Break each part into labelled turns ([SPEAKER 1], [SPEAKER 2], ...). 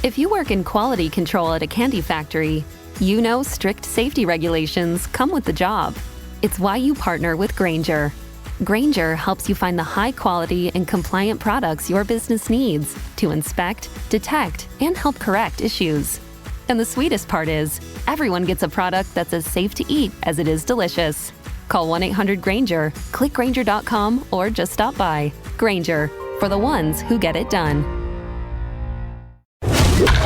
[SPEAKER 1] If you work in quality control at a candy factory, you know strict safety regulations come with the job. It's why you partner with Grainger. Grainger helps you find the high-quality and compliant products your business needs to inspect, detect, and help correct issues. And the sweetest part is, everyone gets a product that's as safe to eat as it is delicious. Call 1-800-GRAINGER, click Grainger.com, or just stop by. Grainger, for the ones who get it done.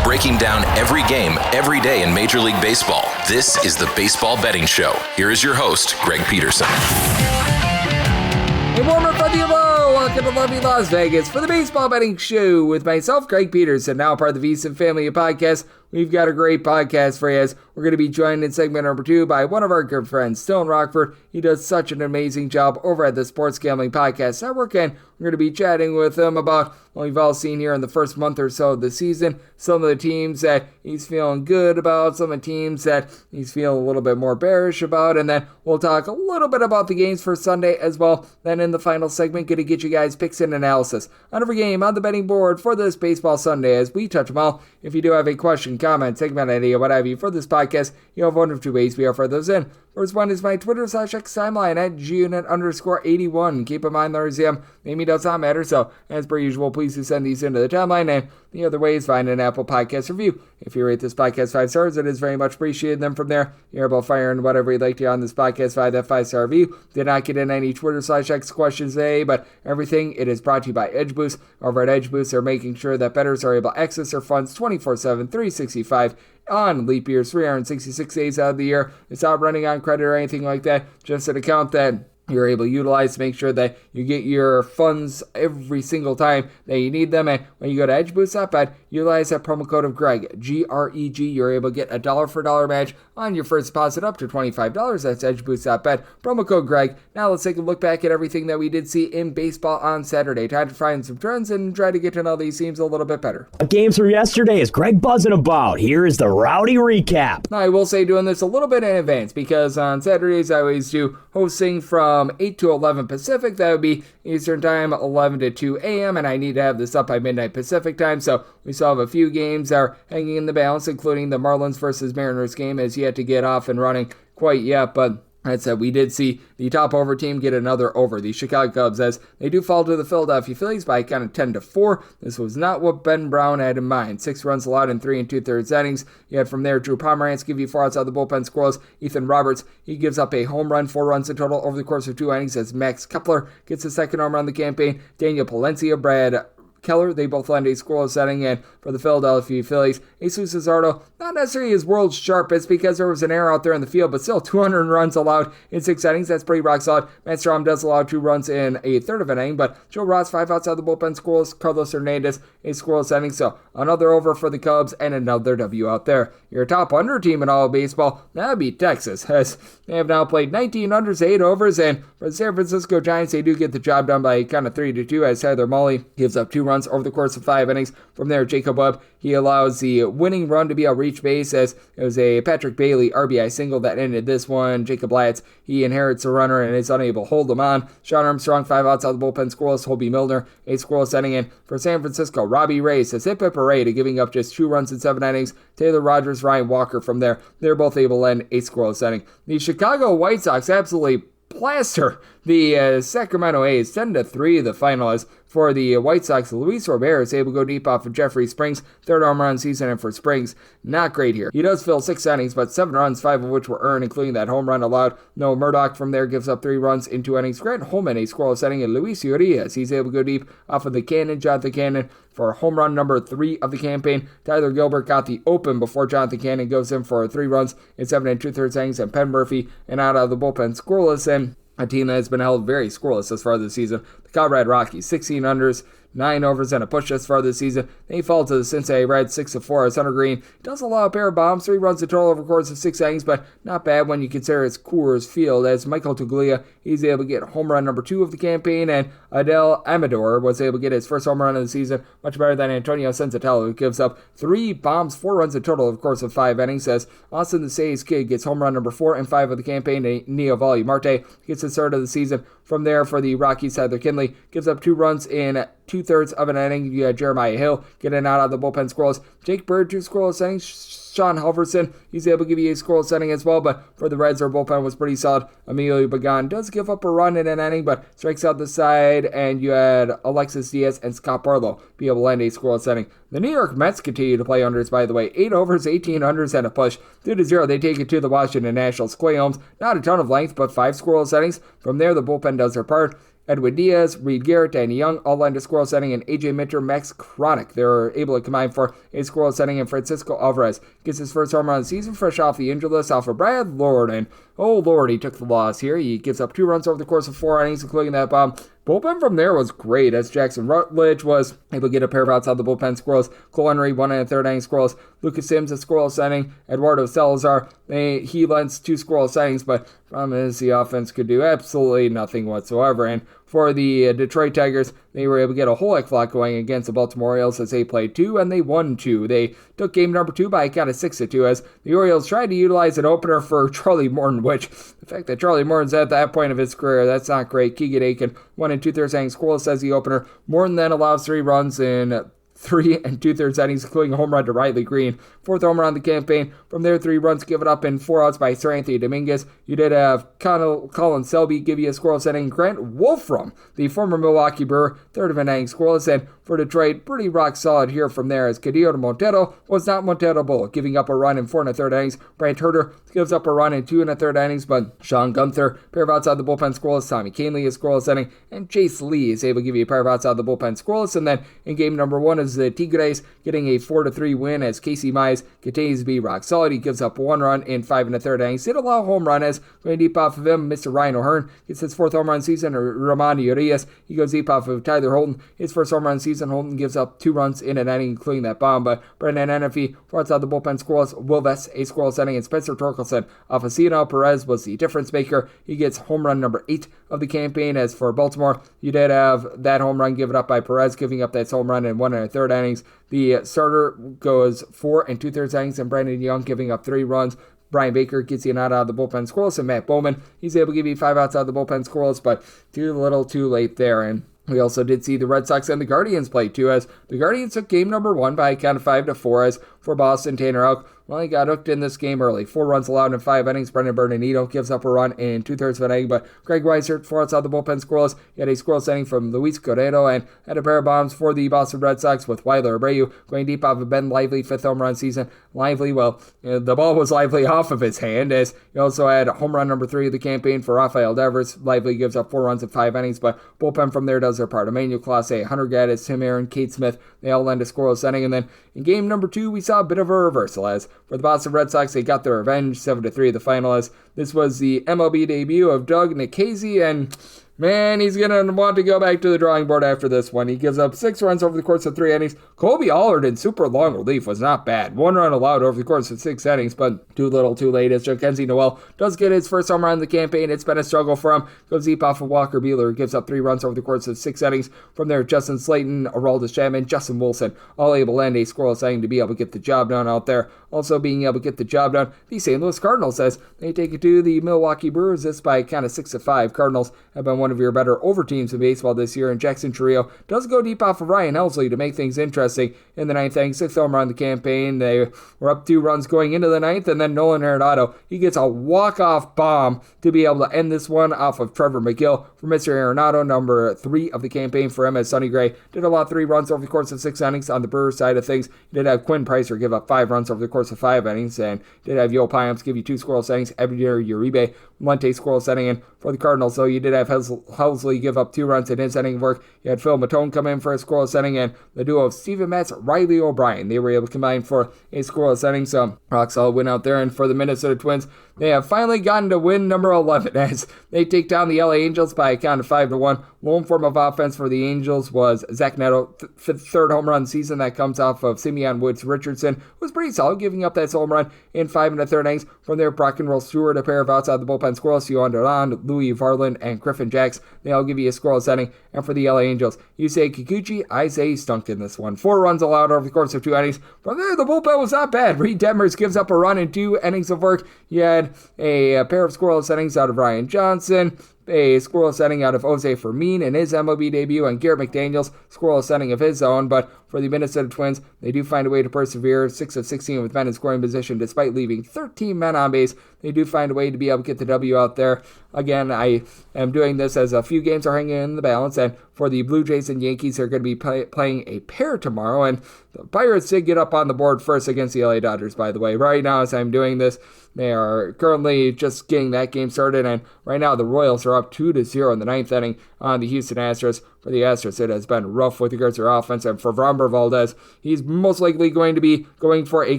[SPEAKER 2] Breaking down every game, every day in Major League Baseball, this is the Baseball Betting Show. Here is your host, Greg Peterson.
[SPEAKER 3] A warm up from the hello. Welcome to lovely Las Vegas for the Baseball Betting Show with myself, Greg Peterson, now part of the VSiN family of podcasts. We've got a great podcast for you, as we're going to be joined in segment number 2 by one of our good friends, Dylan Rockford. He does such an amazing job over at the Sports Gambling Podcast Network, and we're going to be chatting with him about what we've all seen here in the first month or so of the season, some of the teams that he's feeling good about, some of the teams that he's feeling a little bit more bearish about, and then we'll talk a little bit about the games for Sunday as well. Then in the final segment, going to get you guys picks and analysis on every game on the betting board for this Baseball Sunday as we touch them all. If you do have a question, comment, segment idea, what have you for this podcast, you have one of two ways we offer those in. First one is my Twitter/X timeline at gunit_81. Keep in mind, there's maybe does not matter, so as per usual, please do send these into the timeline. And the other way is find an Apple Podcast review. If you rate this podcast 5 stars, it is very much appreciated. Then from there, you're able to fire in whatever you'd like to on this podcast via that 5-star review. Did not get in any Twitter/X questions today, but everything, it is brought to you by Edge Boost. Over at Edge Boost, they're making sure that bettors are able to access their funds 24/7, 365 on leap years, 366 days out of the year. It's not running on credit or anything like that, just an account that you're able to utilize to make sure that you get your funds every single time that you need them. And when you go to edgeboost.bet, utilize that promo code of Greg, G-R-E-G. You're able to get a $1 for $1 match on your first deposit up to $25. That's edgeboost.bet, promo code Greg. Now let's take a look back at everything that we did see in baseball on Saturday. Time to find some trends and try to get to know these teams a little bit better.
[SPEAKER 4] Games from yesterday is Greg buzzing about. Here is the rowdy recap.
[SPEAKER 3] Now, I will say doing this a little bit in advance because on Saturdays I always do hosting from 8 to 11 Pacific. That would be Eastern Time, 11 to 2 a.m., and I need to have this up by midnight Pacific Time, so we still have a few games that are hanging in the balance, including the Marlins versus Mariners game, as yet to get off and running quite yet, but that said, we did see the top over team get another over, the Chicago Cubs, as they do fall to the Philadelphia Phillies by kind of 10-4. This was not what Ben Brown had in mind. 6 runs allowed in 3 2/3 innings. You had from there Drew Pomeranz give you 4 outs out of the bullpen scoreless. Ethan Roberts, he gives up a home run, 4 runs in total over the course of 2 innings, as Max Kepler gets his second home run of the campaign. Daniel Palencia, Brad Keller, they both land a scoreless setting, and for the Philadelphia Phillies, Jesus Luzardo, not necessarily his world's sharpest because there was an error out there in the field, but still 200 runs allowed in 6 innings. That's pretty rock solid. Matt Strahm does allow 2 runs in a third of an inning, but Joe Ross, 5 outs out of the bullpen scoreless. Carlos Hernandez, a scoreless inning, so another over for the Cubs and another W out there. Your top under team in all of baseball, that would be Texas, as they have now played 19 unders, 8 overs, and for the San Francisco Giants, they do get the job done by kind of 3-2, as Tyler Mahle gives up 2 runs over the course of 5 innings. From there, Jacob Webb, he allows the winning run to be a reach base, as it was a Patrick Bailey RBI single that ended this one. Jacob Latz, he inherits a runner and is unable to hold him on. Sean Armstrong, 5 outs out of the bullpen scoreless. Holby Milner, a scoreless inning. And for San Francisco, Robbie Ray says hip hip hooray to giving up just 2 runs in 7 innings. Taylor Rogers, Ryan Walker from there, they're both able to end a scoreless inning. The Chicago White Sox absolutely plaster the Sacramento A's 10-3 the final, as for the White Sox, Luis Robert is able to go deep off of Jeffrey Springs, 3rd home run season, and for Springs, not great here. He does fill 6 innings, but 7 runs, 5 of which were earned, including that home run allowed. Noah Murdoch from there gives up 3 runs in 2 innings. Grant Holman, a scoreless inning, and Luis Urias, he's able to go deep off of the cannon, Jonathan Cannon, for home run number 3 of the campaign. Tyler Gilbert got the open before Jonathan Cannon goes in for 3 runs in 7 2/3 innings, and Penn Murphy, and out of the bullpen scoreless, and a team that has been held very scoreless thus far this season. The Colorado Rockies, 16 unders, 9 overs and a push thus far this season. They fall to the Cincinnati Reds 6-4 as Hunter Green does allow a pair of bombs, 3 runs in total over the course of 6 innings, but not bad when you consider it's Coors Field, as Michael Toglia, he's able to get home run number 2 of the campaign, and Adel Amador was able to get his first home run of the season, much better than Antonio Senzatello, who gives up 3 bombs, 4 runs in total over the course of 5 innings, as Austin the Say's kid gets home run number 4 and 5 of the campaign, and Neovalli Marte gets his third of the season. From there, for the Rockies, Tyler Kinley gives up 2 runs in 2/3 of an inning. You had Jeremiah Hill getting out of the bullpen scoreless. Jake Bird, 2 scoreless innings. Sean Halverson, he's able to give you a scoreless inning as well, but for the Reds, their bullpen was pretty solid. Emilio Pagan does give up a run in an inning, but strikes out the side, and you had Alexis Diaz and Scott Barlow be able to land a scoreless inning. The New York Mets continue to play unders, by the way. 8 overs, 18 unders, and a push. 2-0, they take it to the Washington Nationals. Clay Holmes, not a ton of length, but 5 scoreless innings. From there, the bullpen does their part. Edwin Diaz, Reed Garrett, Danny Young all land a scoreless inning, and AJ Minter, Max Chronic, they're able to combine for a scoreless inning, and Francisco Alvarez gets his first home run of the season, fresh off the injured list, off of Brad Lord, and oh Lord, he took the loss here. He gives up 2 runs over the course of 4 innings, including that bomb. Bullpen from there was great, as Jackson Rutledge was able to get a pair of outs out of the bullpen scoreless. Cole Henry, 1 1/3 inning scoreless. Lucas Sims, a scoreless inning. Eduardo Salazar, he lends 2 scoreless innings, but problem is the offense could do absolutely nothing whatsoever. And for the Detroit Tigers, they were able to get a whole heck of a lot going against the Baltimore Orioles as they played 2, and they won 2. They took game number 2 by a count of 6-2, as the Orioles tried to utilize an opener for Charlie Morton, which the fact that Charlie Morton's at that point of his career, that's not great. Keegan Aiken, 1 2/3 innings scoreless as the opener. Morton then allows 3 runs in 3 2/3 innings, including a home run to Riley Green. 4th home run of the campaign. From there, 3 runs given up in 4 outs by Sir Anthony Dominguez. You did have Colin Selby give you a scoreless inning. Grant Wolfram, the former Milwaukee Brewer, 3rd of an inning scoreless. And for Detroit, pretty rock solid here from there, as Cadillo Montero was not Montero-able, giving up a run in 4 1/3 innings. Brant Herter gives up a run in 2 1/3 innings, but Sean Gunther, pair of outs out of the bullpen scoreless. Tommy Kahnle is scoreless inning, and Chase Lee is able to give you a pair of outs out of the bullpen scoreless. And then in game number 1 is the Tigres getting a 4-3 win, as Casey Mize continues to be rock solid. He gives up 1 run in 5 1/3 innings. Did allow a home run, as going deep off of him, Mr. Ryan O'Hearn gets his 4th home run season, or Ramon Urias. He goes deep off of Tyler Holton. His 1st home run season, Holton gives up 2 runs in an inning, including that bomb, but Brendan Ennefe, 4 outs out of the bullpen scoreless. Will Vest, a scoreless inning, and Spencer Torkelson off of Ciano Perez was the difference maker. He gets home run number 8 of the campaign. As for Baltimore, you did have that home run given up by Perez, giving up that home run in 1 1/3 innings. The starter goes 4 2/3 innings, and Brandon Young giving up 3 runs. Brian Baker gets you out of the bullpen scoreless, and Matt Bowman, he's able to give you 5 outs out of the bullpen scoreless, but too little too late there. And we also did see the Red Sox and the Guardians play too, as the Guardians took game number 1 by a count of 5-4, as for Boston, Tanner Houck, well, he got hooked in this game early. 4 runs allowed in 5 innings. Brendan Bernardino gives up a run in 2/3 of an inning, but Greg Weissert, 4 outs out of the bullpen scoreless. He had a scoreless inning from Luis Guerrero, and had a pair of bombs for the Boston Red Sox, with Weiler Abreu going deep off of Ben Lively, 5th home run season. Lively, well, the ball was Lively off of his hand, as he also had home run number 3 of the campaign for Rafael Devers. Lively gives up 4 runs in 5 innings, but bullpen from there does their part. Emmanuel Clase, Hunter Gaddis, Tim Aaron, Kate Smith, they all lend a scoreless inning. And then in game number 2, we saw a bit of a reversal, as for the Boston Red Sox, they got their revenge, 7-3 the final, as this was the MLB debut of Doug Nikhazy, and man, he's going to want to go back to the drawing board after this one. He gives up 6 runs over the course of 3 innings. Colby Allard in super long relief was not bad. 1 run allowed over the course of 6 innings, but too little too late, as Jackenzie Noel does get his first home run in the campaign. It's been a struggle for him. Goes deep off of Walker Buehler, gives up 3 runs over the course of 6 innings. From there, Justin Slayton, Aroldis Chapman, Justin Wilson, all able to end a scoreless inning to be able to get the job done out there. Also being able to get the job done, the St. Louis Cardinals, as they take it to the Milwaukee Brewers, this by a count of 6-5. Cardinals have been one of your better over teams in baseball this year, and Jackson Chourio does go deep off of Ryan Helsley to make things interesting in the 9th inning. 6th home run of the campaign. They were up 2 runs going into the 9th, and then Nolan Arenado, he gets a walk-off bomb to be able to end this one off of Trevor McGill for Mr. Arenado, number 3 of the campaign for him, as Sonny Gray did allow 3 runs over the course of 6 innings. On the Brewers side of things, you did have Quinn Pricer give up 5 runs over the course of 5 innings, and did have Yo Piams give you 2 scoreless innings. Ebner Uribe, Monte scoreless inning. And for the Cardinals, so you did have Helsley give up 2 runs in his inning of work. You had Phil Matone come in for a scoreless inning, and the duo of Steven Matz, Riley O'Brien, they were able to combine for a scoreless inning. So rock solid win out there. And for the Minnesota Twins, they have finally gotten to win number 11, as they take down the LA Angels by a count of 5-1. Lone form of offense for the Angels was Zach Neto, 3rd home run season. That comes off of Simeon Woods Richardson, who was pretty solid, giving up that home run in 5 1/3 innings. From there, Brock and Roll Stewart, a pair of outside the bullpen scoreless. Yohan Duran, Louis Varland, and Griffin Jacks, they all give you a scoreless inning. And for the LA Angels, you say Kikuchi, I say he stunk in this one. 4 runs allowed over the course of 2 innings. From there, the bullpen was not bad. Reed Detmers gives up a run in 2 innings of work. You had a pair of scoreless innings out of Ryan Johnson. a scoreless inning out of Jose Fermin in his MLB debut, and Garrett McDaniels scoreless inning of his own. But for the Minnesota Twins, they do find a way to persevere, 6 of 16 with men in scoring position despite leaving 13 men on base. They do find a way to be able to get the W out there. Again, I am doing this as a few games are hanging in the balance, and for the Blue Jays and Yankees, they're going to be playing a pair tomorrow, and the Pirates did get up on the board first against the LA Dodgers, by the way. Right now, as I'm doing this, they are currently just getting that game started, and right now the Royals are up 2-0 in the ninth inning on the Houston Astros. For the Astros, it has been rough with regards to their offense, and for Framber Valdez, he's most likely going to be going for a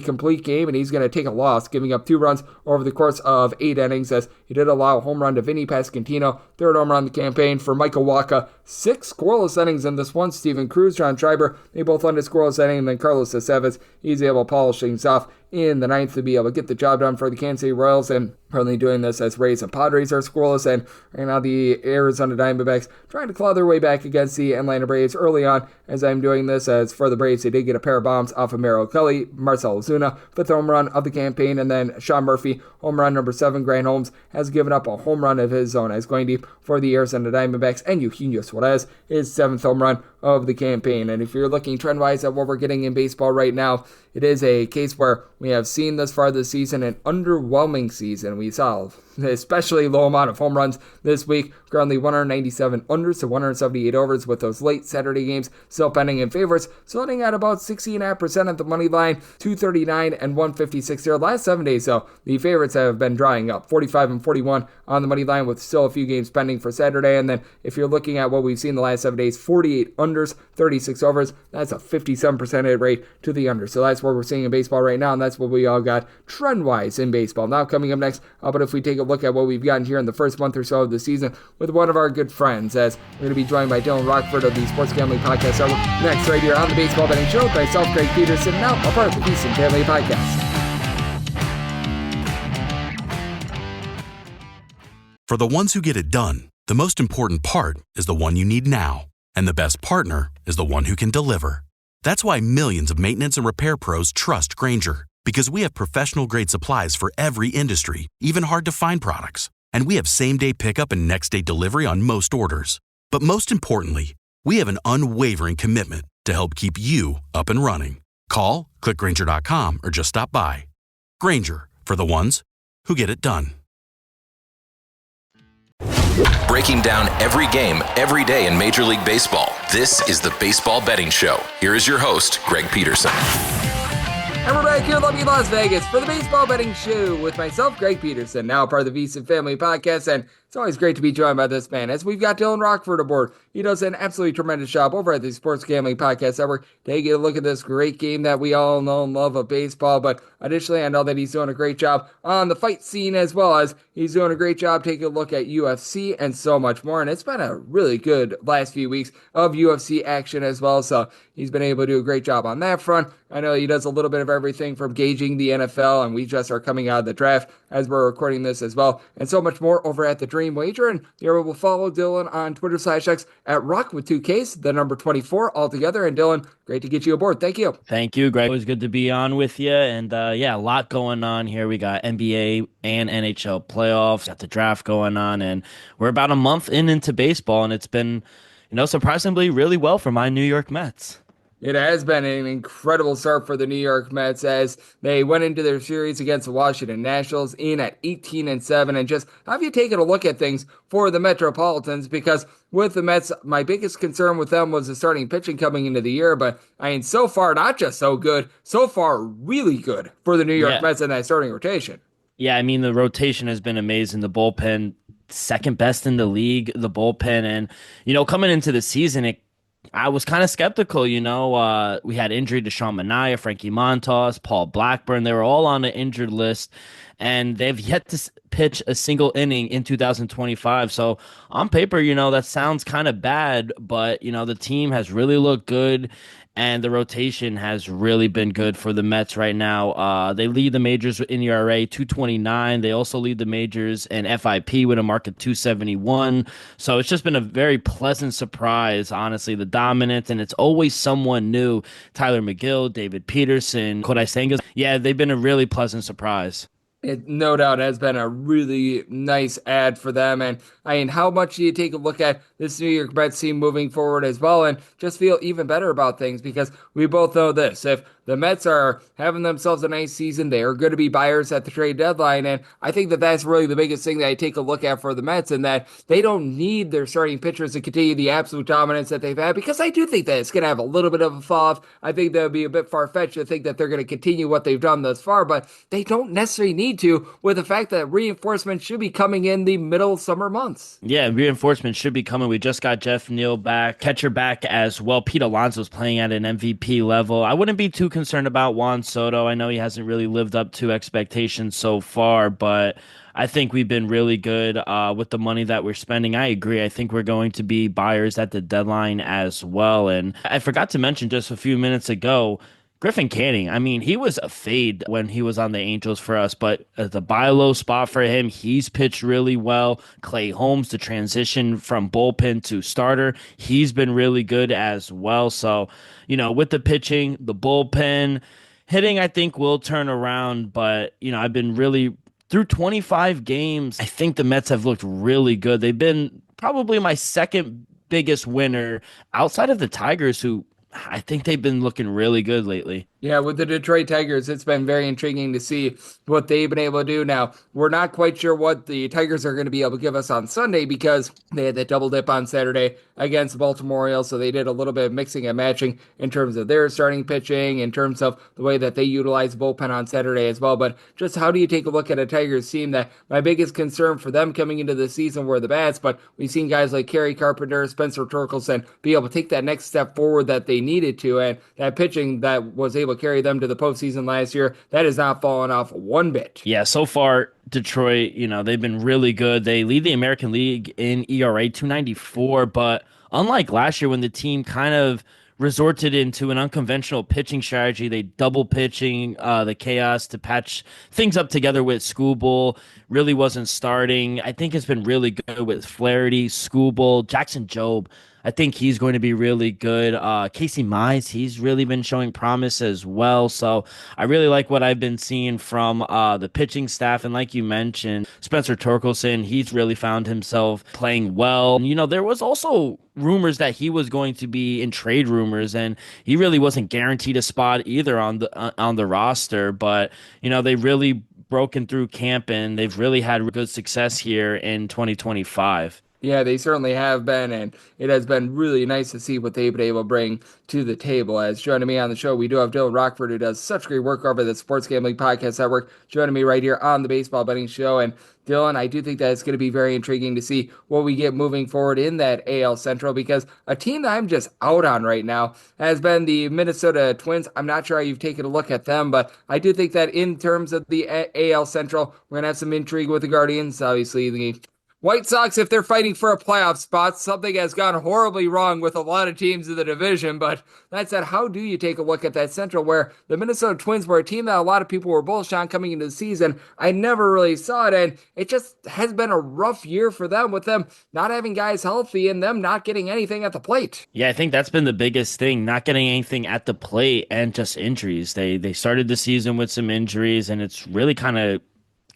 [SPEAKER 3] complete game, and he's going to take a loss, giving up 2 runs over the course of 8 innings, as he did allow a home run to Vinny Pasquantino, 3rd home run of the campaign for Michael Wacha. 6 scoreless innings in this one. Steven Cruz, John Schreiber, they both on a scoreless inning, and then Carlos Estevez, he's able to polish things off in the ninth to be able to get the job done for the Kansas City Royals, and currently doing this as Rays and Padres are scoreless, and right now the Arizona Diamondbacks trying to claw their way back against the Atlanta Braves early on as I'm doing this. As for the Braves, they did get a pair of bombs off of Merrill Kelly, Marcell Ozuna, 5th home run of the campaign, and then Sean Murphy, home run number 7. Grant Holmes has given up a home run of his own as going deep for the Arizona Diamondbacks, and Eugenio Suarez, his 7th home run of the campaign. And if you're looking trend-wise at what we're getting in baseball right now, it is a case where we have seen thus far this season an underwhelming season. We saw especially low amount of home runs this week, currently 197 unders to 178 overs, with those late Saturday games still pending in favorites, sitting at about 60.5% at the money line, 239 and 156 there. Last 7 days, though, the favorites have been drying up, 45 and 41 on the money line, with still a few games pending for Saturday. And then if you're looking at what we've seen the last 7 days, 48 unders, 36 overs, that's a 57% hit rate to the under. So that's what we're seeing in baseball right now, and that's what we all got trend-wise in baseball. Now coming up next, but if we take a look at what we've gotten here in the first month or so of the season with one of our good friends, as we're going to be joined by Dylan Rockford of the Sports Gambling Podcast Network next right here on the Baseball Betting Show with myself, Greg Peterson, now a part of the Beast and Family Podcast.
[SPEAKER 5] For the ones who get it done, the most important part is the one you need now. And the best partner is the one who can deliver. That's why millions of maintenance and repair pros trust Grainger, because we have professional-grade supplies for every industry, even hard-to-find products. And we have same-day pickup and next-day delivery on most orders. But most importantly, we have an unwavering commitment to help keep you up and running. Call, click Grainger.com, or just stop by. Grainger, for the ones who get it done.
[SPEAKER 2] Breaking down every game, every day in Major League Baseball, this is the Baseball Betting Show. Here is your host, Greg Peterson.
[SPEAKER 3] And we're back here in lovely Las Vegas for the Baseball Betting Show with myself, Greg Peterson, now part of the Beast and Family Podcast, and it's always great to be joined by this man, as we've got Dylan Rockford aboard. He does an absolutely tremendous job over at the Sports Gambling Podcast Network. Take a look at this great game that we all know and love of baseball, but additionally, I know that he's doing a great job on the fight scene, as well as he's doing a great job taking a look at UFC and so much more, and it's been a really good last few weeks of UFC action as well, so he's been able to do a great job on that front. I know he does a little bit of everything from gauging the NFL, and we just are coming out of the draft as we're recording this as well, and so much more over at the Dream Wager. And you're able to follow Dylan on Twitter/X at Rock with 2Ks, the number 24 altogether. And Dylan, great to get you aboard. Thank you.
[SPEAKER 6] Thank you, Greg. It was good to be on with you. And yeah, a lot going on here. We got NBA and NHL playoffs, got the draft going on, and we're about a month into baseball, and it's been, surprisingly really well for my New York Mets.
[SPEAKER 3] It has been an incredible start for the New York Mets as they went into their series against the Washington Nationals in at 18-7. And just how have you taken a look at things for the Metropolitans? Because with the Mets, my biggest concern with them was the starting pitching coming into the year. But I mean, so far, not just so good, so far really good for the New York Mets in that starting rotation.
[SPEAKER 6] Yeah, I mean, the rotation has been amazing. The bullpen, second best in the league, the bullpen. And, coming into the season, I was kind of skeptical, we had injury to Sean Manaea, Frankie Montas, Paul Blackburn. They were all on the injured list, and they've yet to pitch a single inning in 2025. So on paper, that sounds kind of bad, but, the team has really looked good, and the rotation has really been good for the Mets right now. They lead the majors in ERA, 2.29. They also lead the majors in FIP with a mark of 2.71. So it's just been a very pleasant surprise, honestly, the dominance, and it's always someone new. Tyler McGill, David Peterson, Kodai Senga. Yeah, they've been a really pleasant surprise.
[SPEAKER 3] It no doubt has been a really nice ad for them. And I mean, how much do you take a look at this New York Mets team moving forward as well and just feel even better about things? Because we both know this. If the Mets are having themselves a nice season, they are going to be buyers at the trade deadline. And I think that that's really the biggest thing that I take a look at for the Mets, and that they don't need their starting pitchers to continue the absolute dominance that they've had, because I do think that it's going to have a little bit of a fall off. I think that would be a bit far-fetched to think that they're going to continue what they've done thus far, but they don't necessarily need to, with the fact that reinforcements should be coming in the middle summer months.
[SPEAKER 6] Yeah, reinforcements should be coming. We just got Jeff Neal back, catcher back as well. Pete Alonso's playing at an MVP level. I wouldn't be too concerned about Juan Soto. I know he hasn't really lived up to expectations so far, but I think we've been really good with the money that we're spending. I agree. I think we're going to be buyers at the deadline as well. And I forgot to mention just a few minutes ago, Griffin Canning, I mean, he was a fade when he was on the Angels for us, but the buy low spot for him, he's pitched really well. Clay Holmes, the transition from bullpen to starter, he's been really good as well. So, with the pitching, the bullpen, hitting, I think will turn around, but, I've been really through 25 games. I think the Mets have looked really good. They've been probably my second biggest winner outside of the Tigers, who I think they've been looking really good lately.
[SPEAKER 3] Yeah, with the Detroit Tigers, it's been very intriguing to see what they've been able to do. Now, we're not quite sure what the Tigers are going to be able to give us on Sunday, because they had that double dip on Saturday against the Baltimore Orioles, so they did a little bit of mixing and matching in terms of their starting pitching, in terms of the way that they utilize the bullpen on Saturday as well. But just how do you take a look at a Tigers team that my biggest concern for them coming into the season were the bats, but we've seen guys like Kerry Carpenter, Spencer Torkelson be able to take that next step forward that they needed to, and that pitching that was able to carry them to the postseason last year, that has not fallen off one bit.
[SPEAKER 6] Yeah, so far, Detroit, they've been really good. They lead the American League in ERA 294, but unlike last year when the team kind of resorted into an unconventional pitching strategy, they double pitching the chaos to patch things up together with Skubal, really wasn't starting. I think it's been really good with Flaherty, Skubal, Jackson Jobe. I think he's going to be really good. Casey Mize, he's really been showing promise as well. So I really like what I've been seeing from the pitching staff. And like you mentioned, Spencer Torkelson, he's really found himself playing well. And, there was also rumors that he was going to be in trade rumors, and he really wasn't guaranteed a spot either on the roster. But, they really broken through camp, and they've really had good success here in 2025.
[SPEAKER 3] Yeah, they certainly have been, and it has been really nice to see what they've been able to bring to the table. As joining me on the show, we do have Dylan Rockford, who does such great work over the Sports Gambling Podcast Network, joining me right here on the Baseball Betting Show. And Dylan, I do think that it's going to be very intriguing to see what we get moving forward in that AL Central, because a team that I'm just out on right now has been the Minnesota Twins. I'm not sure how you've taken a look at them, but I do think that in terms of the AL Central, we're going to have some intrigue with the Guardians. Obviously, the White Sox, if they're fighting for a playoff spot, something has gone horribly wrong with a lot of teams in the division. But that said, how do you take a look at that Central, where the Minnesota Twins were a team that a lot of people were bullish on coming into the season? I never really saw it, and it just has been a rough year for them, with them not having guys healthy and them not getting anything at the plate.
[SPEAKER 6] Yeah, I think that's been the biggest thing, not getting anything at the plate and just injuries. They started the season with some injuries, and it's really kind of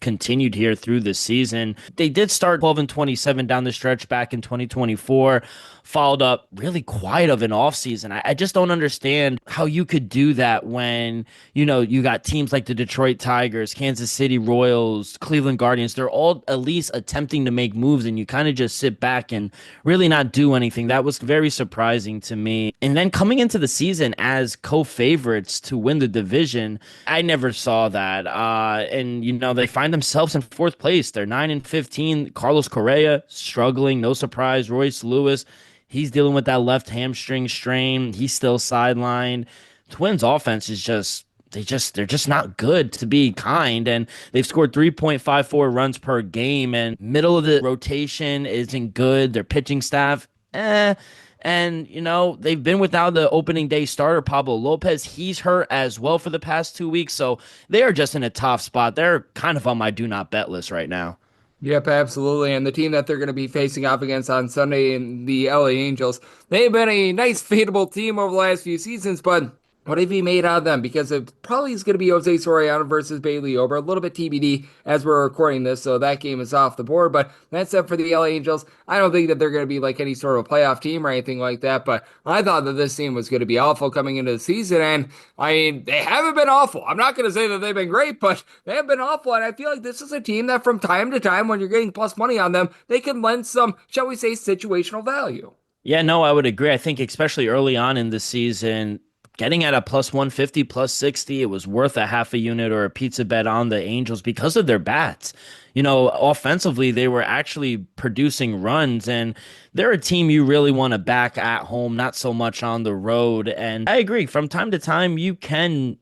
[SPEAKER 6] continued here through the season. They did start 12-27 down the stretch back in 2024, followed up really quiet of an offseason. I just don't understand how you could do that when, you got teams like the Detroit Tigers, Kansas City Royals, Cleveland Guardians. They're all at least attempting to make moves, and you kind of just sit back and really not do anything. That was very surprising to me. And then coming into the season as co-favorites to win the division, I never saw that. And, they find themselves in fourth place. They're 9-15. Carlos Correa struggling, no surprise. Royce Lewis, he's dealing with that left hamstring strain. He's still sidelined. Twins offense is they're just not good, to be kind, and they've scored 3.54 runs per game, and middle of the rotation isn't good. Their pitching staff, and, they've been without the opening day starter, Pablo Lopez. He's hurt as well for the past 2 weeks, so they are just in a tough spot. They're kind of on my do not bet list right now.
[SPEAKER 3] Yep, absolutely. And the team that they're going to be facing off against on Sunday in the LA Angels, they've been a nice, fadeable team over the last few seasons, but What have you made out of them? Because it probably is going to be Jose Soriano versus Bailey Ober. A little bit TBD as we're recording this, so that game is off the board. But that's it for the LA Angels. I don't think that they're going to be like any sort of playoff team or anything like that. But I thought that this team was going to be awful coming into the season. And I mean, they haven't been awful. I'm not going to say that they've been great, but they have been awful. And I feel like this is a team that from time to time, when you're getting plus money on them, they can lend some, shall we say, situational value.
[SPEAKER 6] Yeah, no, I would agree. I think especially early on in the season, getting at a plus 150, plus 60, it was worth a half a unit or a pizza bet on the Angels because of their bats. Offensively, they were actually producing runs, and they're a team you really want to back at home, not so much on the road. And I agree, from time to time, you can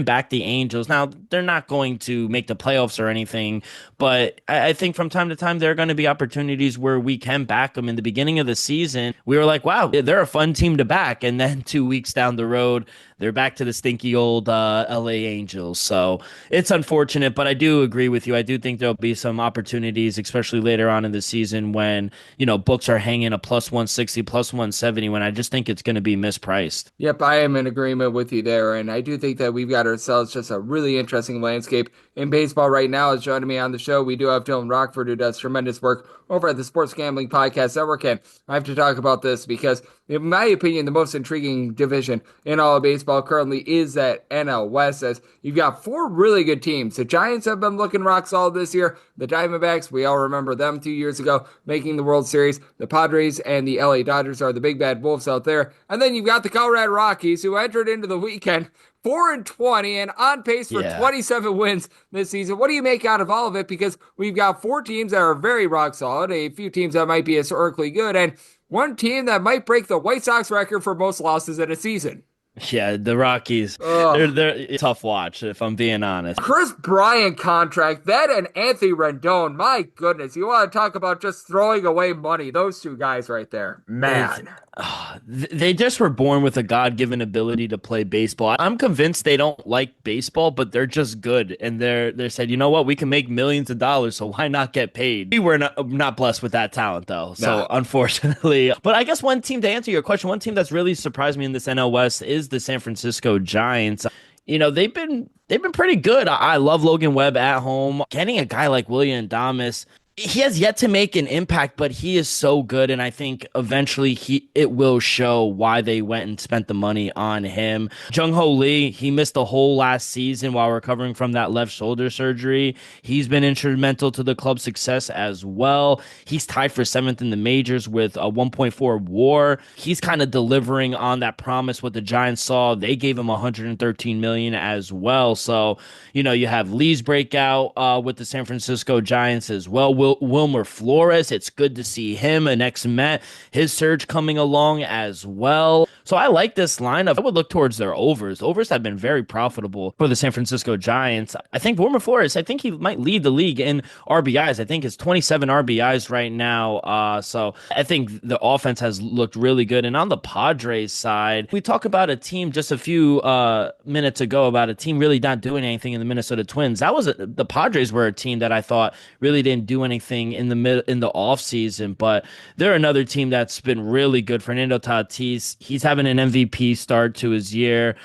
[SPEAKER 6] back the Angels. Now, they're not going to make the playoffs or anything, but I think from time to time, there are going to be opportunities where we can back them. In the beginning of the season, we were like, wow, they're a fun team to back. And then 2 weeks down the road, they're back to the stinky old LA Angels. So it's unfortunate, but I do agree with you. I do think there'll be some opportunities, especially later on in the season when, books are hanging a plus 160, plus 170, when I just think it's going to be mispriced.
[SPEAKER 3] Yep, I am in agreement with you there. And I do think that we've got ourselves just a really interesting landscape in baseball right now. As joining me on the show, we do have Dylan Rockford, who does tremendous work over at the Sports Gambling Podcast Network. And I have to talk about this because, in my opinion, the most intriguing division in all of baseball currently is that NL West, as you've got four really good teams. The Giants have been looking rock solid this year. The Diamondbacks, we all remember them 2 years ago making the World Series. The Padres and the LA Dodgers are the big bad wolves out there. And then you've got the Colorado Rockies, who entered into the weekend 4-20 and on pace for 27 wins this season. What do you make out of all of it? Because we've got four teams that are very rock solid, a few teams that might be historically good, and one team that might break the White Sox record for most losses in a season.
[SPEAKER 6] Yeah, the Rockies, they're a tough watch, if I'm being honest.
[SPEAKER 3] Chris Bryant contract, that and Anthony Rendon, my goodness. You want to talk about just throwing away money. Those two guys right there, man.
[SPEAKER 6] They just were born with a God-given ability to play baseball. I'm convinced they don't like baseball, but they're just good. And they're said, you know what, we can make millions of dollars, so why not get paid? We were not blessed with that talent, though. So unfortunately, but I guess one team, to answer your question, one team that's really surprised me in this NL West is the San Francisco Giants. They've been pretty good. I love Logan Webb at home. Getting a guy like William Adames, he has yet to make an impact, but he is so good, and I think eventually it will show why they went and spent the money on him. Jung-Ho Lee, he missed the whole last season while recovering from that left shoulder surgery. He's been instrumental to the club's success as well. He's tied for 7th in the majors with a 1.4 WAR. He's kind of delivering on that promise what the Giants saw. They gave him $113 million as well. So, you have Lee's breakout with the San Francisco Giants as well. Wilmer Flores, it's good to see him, an ex-Met, his surge coming along as well. So I like this lineup. I would look towards their overs. Overs have been very profitable for the San Francisco Giants. I think Wilmer Flores, I think he might lead the league in RBIs. I think it's 27 RBIs right now. So I think the offense has looked really good. And on the Padres side, we talk about a team just a few minutes ago about a team really not doing anything in the Minnesota Twins. The Padres were a team that I thought really didn't do anything in the off season, but they're another team that's been really good. Fernando Tatis, he's having an MVP start to his year.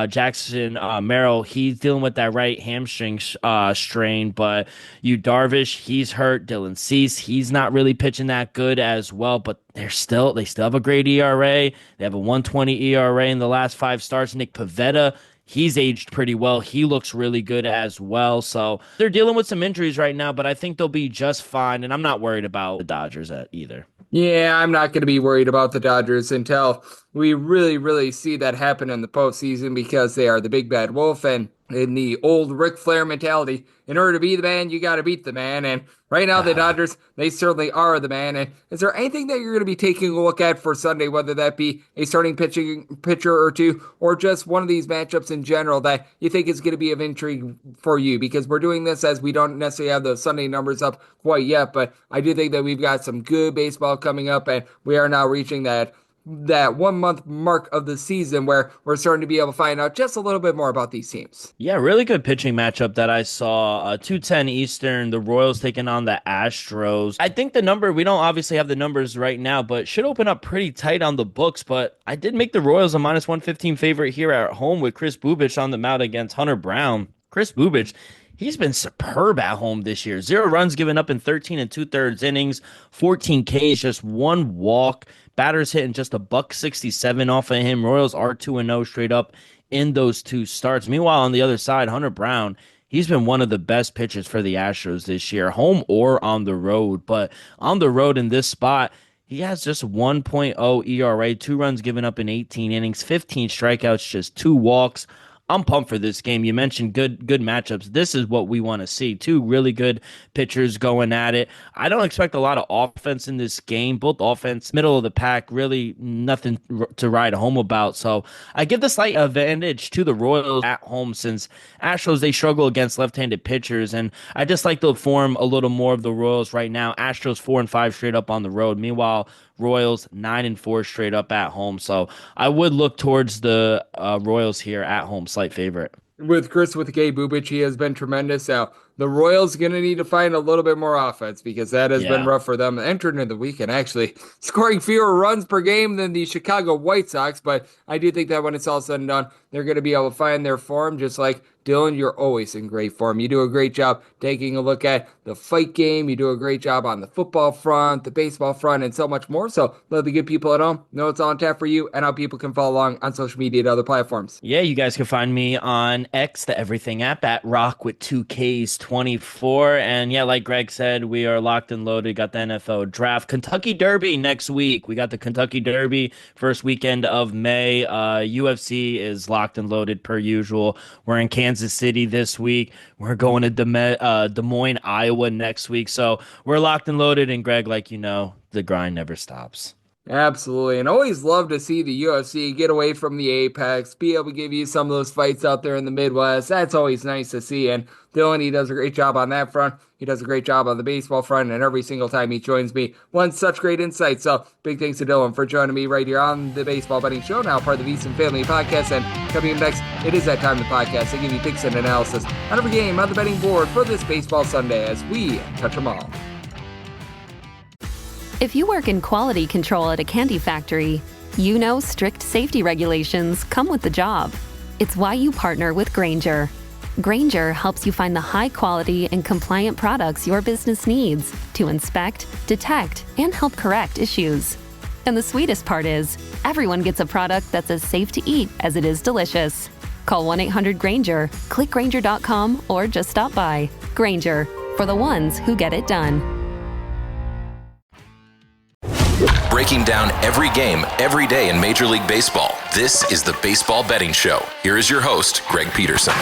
[SPEAKER 6] Jackson Merrill, he's dealing with that right hamstring strain, but Darvish, he's hurt. Dylan Cease, he's not really pitching that good as well, but they still have a great ERA. They have a 1.20 ERA in the last 5 starts. Nick Pivetta, he's aged pretty well. He looks really good as well. So they're dealing with some injuries right now, but I think they'll be just fine. And I'm not worried about the Dodgers either.
[SPEAKER 3] Yeah, I'm not going to be worried about the Dodgers until we really, really see that happen in the postseason, because they are the big bad wolf. And in the old Ric Flair mentality, in order to be the man, you got to beat the man. And right now, the Dodgers, they certainly are the man. And is there anything that you're going to be taking a look at for Sunday, whether that be a starting pitcher or two, or just one of these matchups in general that you think is going to be of intrigue for you? Because we're doing this as we don't necessarily have the Sunday numbers up quite yet, but I do think that we've got some good baseball coming up, and we are now reaching that that 1 month mark of the season where we're starting to be able to find out just a little bit more about these teams.
[SPEAKER 6] Yeah, really good pitching matchup that I saw. 2:10 Eastern, the Royals taking on the Astros. I think the number, we don't obviously have the numbers right now, but should open up pretty tight on the books. But I did make the Royals a minus 115 favorite here at home with Chris Bubich on the mound against Hunter Brown. Chris Bubich, he's been superb at home this year. 0 runs given up in 13 and 2/3 innings, 14 Ks, just 1 walk. Batters hitting just a $167 off of him. Royals are 2-0 straight up in those 2 starts. Meanwhile, on the other side, Hunter Brown, he's been one of the best pitchers for the Astros this year, home or on the road. But on the road in this spot, he has just 1.0 ERA, 2 runs given up in 18 innings, 15 strikeouts, just 2 walks. I'm pumped for this game. You mentioned good matchups. This is what we want to see. 2 really good pitchers going at it. I don't expect a lot of offense in this game. Both offense, middle of the pack, really nothing to ride home about. So I give the slight advantage to the Royals at home since Astros, they struggle against left-handed pitchers. And I just like the form a little more of the Royals right now. Astros 4-5 straight up on the road. Meanwhile, Royals 9-4 straight up at home. So I would look towards the Royals here at home, slight favorite.
[SPEAKER 3] With Chris with K. Bubich, he has been tremendous. Now, the Royals going to need to find a little bit more offense because that has been rough for them entering into the weekend, actually scoring fewer runs per game than the Chicago White Sox. But I do think that when it's all said and done, they're going to be able to find their form, just like Dylan, you're always in great form. You do a great job taking a look at the fight game. You do a great job on the football front, the baseball front, and so much more. So let the good people at home know it's all on tap for you and how people can follow along on social media and other platforms.
[SPEAKER 6] Yeah, you guys can find me on X, the Everything app, at Rock with 2Ks24. And yeah, like Greg said, we are locked and loaded. Got the NFL draft. Kentucky Derby next week. We got the Kentucky Derby first weekend of May. UFC is locked and loaded per usual. We're in Kansas City this week. We're going to Des Moines, Iowa next week. So we're locked and loaded. And Greg, like you know, the grind never stops.
[SPEAKER 3] Absolutely, and always love to see the UFC get away from the Apex, be able to give you some of those fights out there in the Midwest. That's always nice to see, and Dylan, he does a great job on that front. He does a great job on the baseball front, and every single time he joins me, one such great insight. So big thanks to Dylan for joining me right here on the Baseball Betting Show, now part of the VSiN Family Podcast. And coming up next, it is that time of the podcast. I give you picks and analysis on every game on the betting board for this Baseball Sunday as we touch them all.
[SPEAKER 1] If you work in quality control at a candy factory, you know strict safety regulations come with the job. It's why you partner with Grainger. Grainger helps you find the high quality and compliant products your business needs to inspect, detect, and help correct issues. And the sweetest part is, everyone gets a product that's as safe to eat as it is delicious. Call 1-800-GRAINGER, click Grainger.com, or just stop by. Grainger, for the ones who get it done.
[SPEAKER 2] Breaking down every game, every day in Major League Baseball. This is the Baseball Betting Show. Here is your host, Greg Peterson.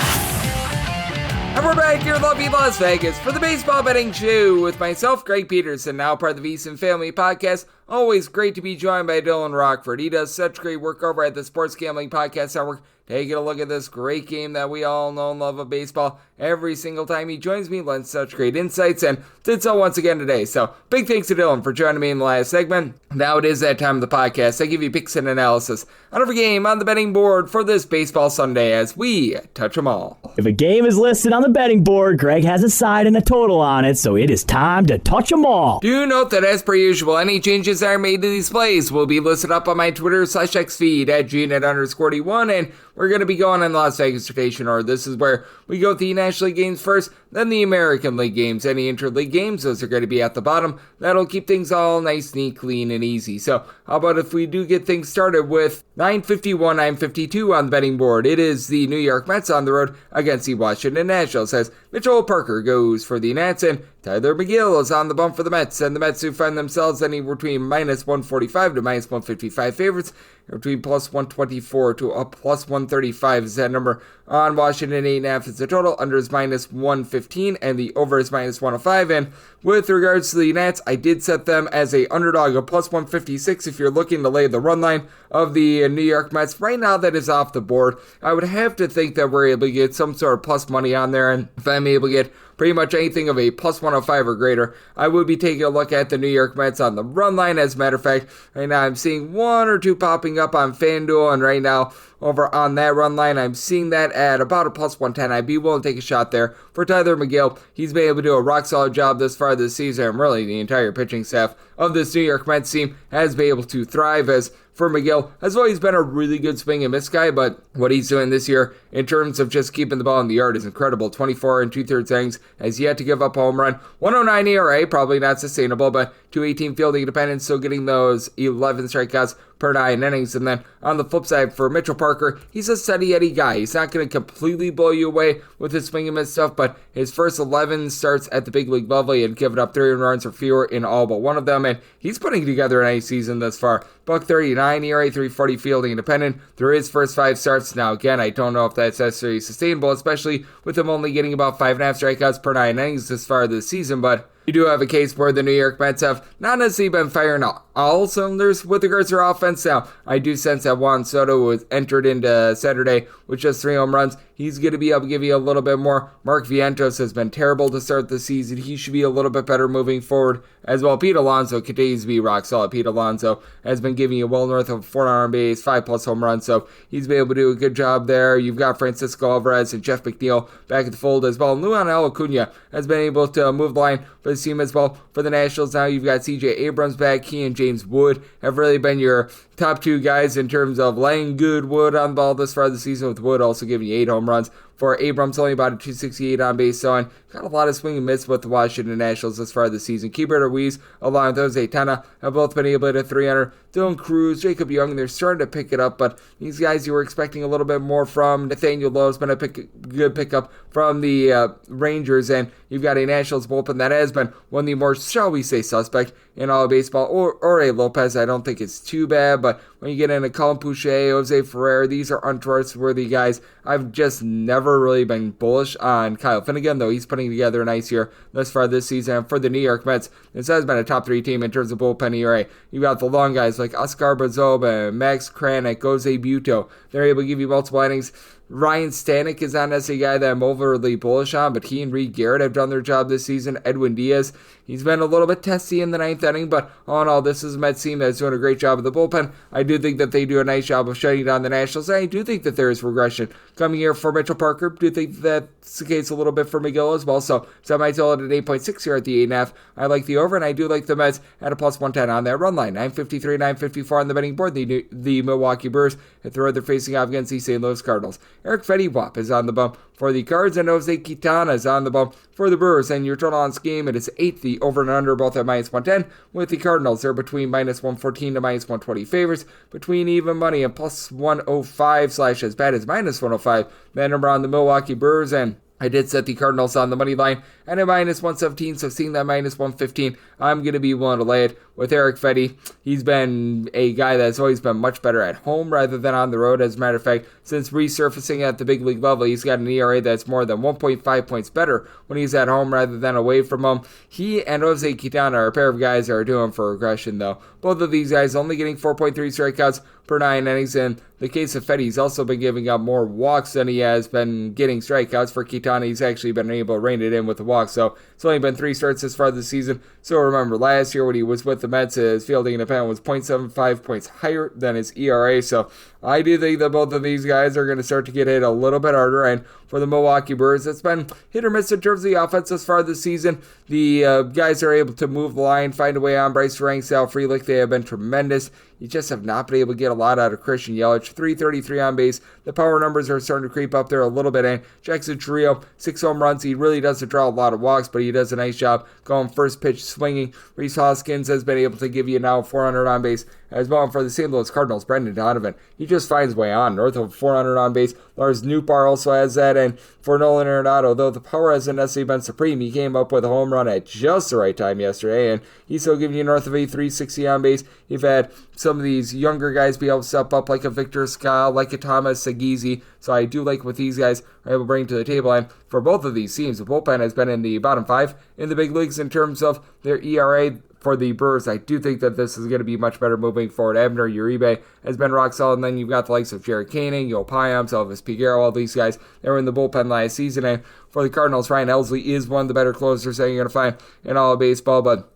[SPEAKER 3] And we're back here in lovely Las Vegas for the Baseball Betting Show with myself, Greg Peterson, now part of the VSiN Family Podcast. Always great to be joined by Dylan Rockford. He does such great work over at the Sports Gambling Podcast Network. Taking a look at this great game that we all know and love of baseball. Every single time he joins me, lends such great insights, and did so once again today. So big thanks to Dylan for joining me in the last segment. Now it is that time of the podcast. I give you picks and analysis on every game on the betting board for this Baseball Sunday as we touch them all.
[SPEAKER 4] If a game is listed on the betting board, Greg has a side and a total on it, so it is time to touch them all.
[SPEAKER 3] Do note that as per usual, any changes that are made to these plays will be listed up on my Twitter/X feed at GNet_D1, and we're going to be going in the Las Vegas rotation order. This is where we go with the National League games first, then the American League games. Any interleague games, those are going to be at the bottom. That'll keep things all nice, neat, clean, and easy. So how about if we do get things started with 9:51, 9:52 on the betting board. It is the New York Mets on the road against the Washington Nationals as Mitchell Parker goes for the Nats and Tyler McGill is on the bump for the Mets, and the Mets do find themselves anywhere between minus 145 to minus 155 favorites, between plus 124 to a plus 135 is that number on Washington. 8.5 is the total, under is minus 115, and the over is minus 105. And with regards to the Nats, I did set them as a underdog of plus 156 if you're looking to lay the run line of the New York Mets. Right now that is off the board. I would have to think that we're able to get some sort of plus money on there, and if I'm able to get pretty much anything of a plus 105 or greater. I would be taking a look at the New York Mets on the run line. As a matter of fact, right now I'm seeing one or two popping up on FanDuel, and right now over on that run line, I'm seeing that at about a plus 110. I'd be willing to take a shot there for Tyler McGill. He's been able to do a rock solid job this far this season, and really the entire pitching staff of this New York Mets team has been able to thrive. As for McGill, has always been a really good swing and miss guy, but what he's doing this year in terms of just keeping the ball in the yard is incredible. 24 and 2/3 innings, has yet to give up a home run. 109 ERA, probably not sustainable, but 218 fielding independence, so getting those 11 strikeouts per 9 innings. And then on the flip side for Mitchell Parker, he's a steady Eddie guy. He's not going to completely blow you away with his swing and miss stuff, but his first 11 starts at the big league level, he had given up 3 runs or fewer in all but one of them, and he's putting together a nice season thus far. $1.39 ERA, 340 fielding independent through his first 5 starts. Now again, I don't know if that's necessarily sustainable, especially with him only getting about 5.5 strikeouts per 9 innings this far this season, but you do have a case where the New York Mets have not necessarily been firing all cylinders with regards to their offense. Now, I do sense that Juan Soto was entered into Saturday with just 3 home runs. He's going to be able to give you a little bit more. Mark Vientos has been terrible to start the season. He should be a little bit better moving forward as well. Pete Alonso continues to be rock solid. Pete Alonso has been giving you well north of 400 on base, 5+ home runs, so he's been able to do a good job there. You've got Francisco Alvarez and Jeff McNeil back at the fold as well. Luan Acuna has been able to move the line for the team as well. For the Nationals now, you've got C.J. Abrams back. He and James Wood have really been your top 2 guys in terms of laying good wood on the ball this far this season, with Wood also giving you 8 home runs. For Abrams, only about a 268 on base, so on. Got a lot of swing and miss with the Washington Nationals this far this season. Keibert Ruiz, along with Jose Tena, have both been able to hit 300. Dylan Cruz, Jacob Young, they're starting to pick it up, but these guys you were expecting a little bit more from. Nathaniel Lowe's been a good pickup from the Rangers, and you've got a Nationals bullpen that has been one of the more, shall we say, suspect in all of baseball. Or a Lopez, I don't think it's too bad, but when you get into Colin Pouchet, Jose Ferrer, these are untrustworthy guys. I've just never really been bullish on Kyle Finnegan, though he's putting together a nice year thus far this season. And for the New York Mets, this has been a top 3 team in terms of bullpen ERA. You've got the long guys like Oscar Bazoba, Max Kranick, Jose Buto. They're able to give you multiple innings. Ryan Stanek is not necessarily a guy that I'm overly bullish on, but he and Reed Garrett have done their job this season. Edwin Diaz, he's been a little bit testy in the 9th inning, but all in all, this is a Mets team that's doing a great job of the bullpen. I do think that they do a nice job of shutting down the Nationals, and I do think that there is regression coming here for Mitchell Parker. Do think that's the case a little bit for McGill as well, so I might tell it at 8.6 here at the 8.5. I like the over, and I do like the Mets at a plus 110 on that run line. 953, 954 on the betting board. The Milwaukee Brewers at the road they're facing off against the St. Louis Cardinals. Eric Fetty Wap is on the bump for the Cards, and Jose Quintana is on the bump for the Brewers. And your total on scheme, it is 8, the over and under, both at minus 110. With the Cardinals, they're between minus 114 to minus 120 favorites, between even money and plus 105 / as bad as minus 105. That number on the Milwaukee Brewers, and I did set the Cardinals on the money line and at minus 117, so seeing that minus 115, I'm going to be willing to lay it with Eric Fetty. He's been a guy that's always been much better at home rather than on the road. As a matter of fact, since resurfacing at the big league level, he's got an ERA that's more than 1.5 points better when he's at home rather than away from home. He and Jose Quintana are a pair of guys that are doing for regression, though. Both of these guys only getting 4.3 strikeouts per 9 innings. In the case of Fetty, he's also been giving up more walks than he has been getting strikeouts. For Quintana, he's actually been able to rein it in with the walks, so it's only been 3 starts this far this season. So remember, last year when he was with the Mets, his fielding independent was 0.75 points higher than his ERA, so I do think that both of these guys are going to start to get hit a little bit harder. And for the Milwaukee Brewers, it's been hit or miss in terms of the offense thus far this season. The guys are able to move the line, find a way on Bryce Frank, Sal Frelick. They have been tremendous. You just have not been able to get a lot out of Christian Yelich. 333 on base. The power numbers are starting to creep up there a little bit. And Jackson Chourio, 6 home runs. He really doesn't draw a lot of walks, but he does a nice job going first pitch swinging. Rhys Hoskins has been able to give you now 400 on base as well. And for the St. Louis Cardinals, Brendan Donovan, he just finds way on, north of 400 on base. Lars Nootbaar also has that. And for Nolan Arenado, though the power hasn't necessarily been supreme, he came up with a home run at just the right time yesterday, and he's still giving you north of 360 on base. You've had some of these younger guys be able to step up, like a Victor Scott, like a Thomas Sagizi. So I do like what these guys are able to bring to the table. And for both of these teams, the bullpen has been in the bottom 5 in the big leagues in terms of their ERA. for the Brewers, I do think that this is going to be much better moving forward. Abner Uribe has been rock solid, and then you've got the likes of Jared Koenig, Yo Payams, Elvis Figueroa, all these guys that were in the bullpen last season. And for the Cardinals, Ryan Helsley is one of the better closers that you're going to find in all of baseball, but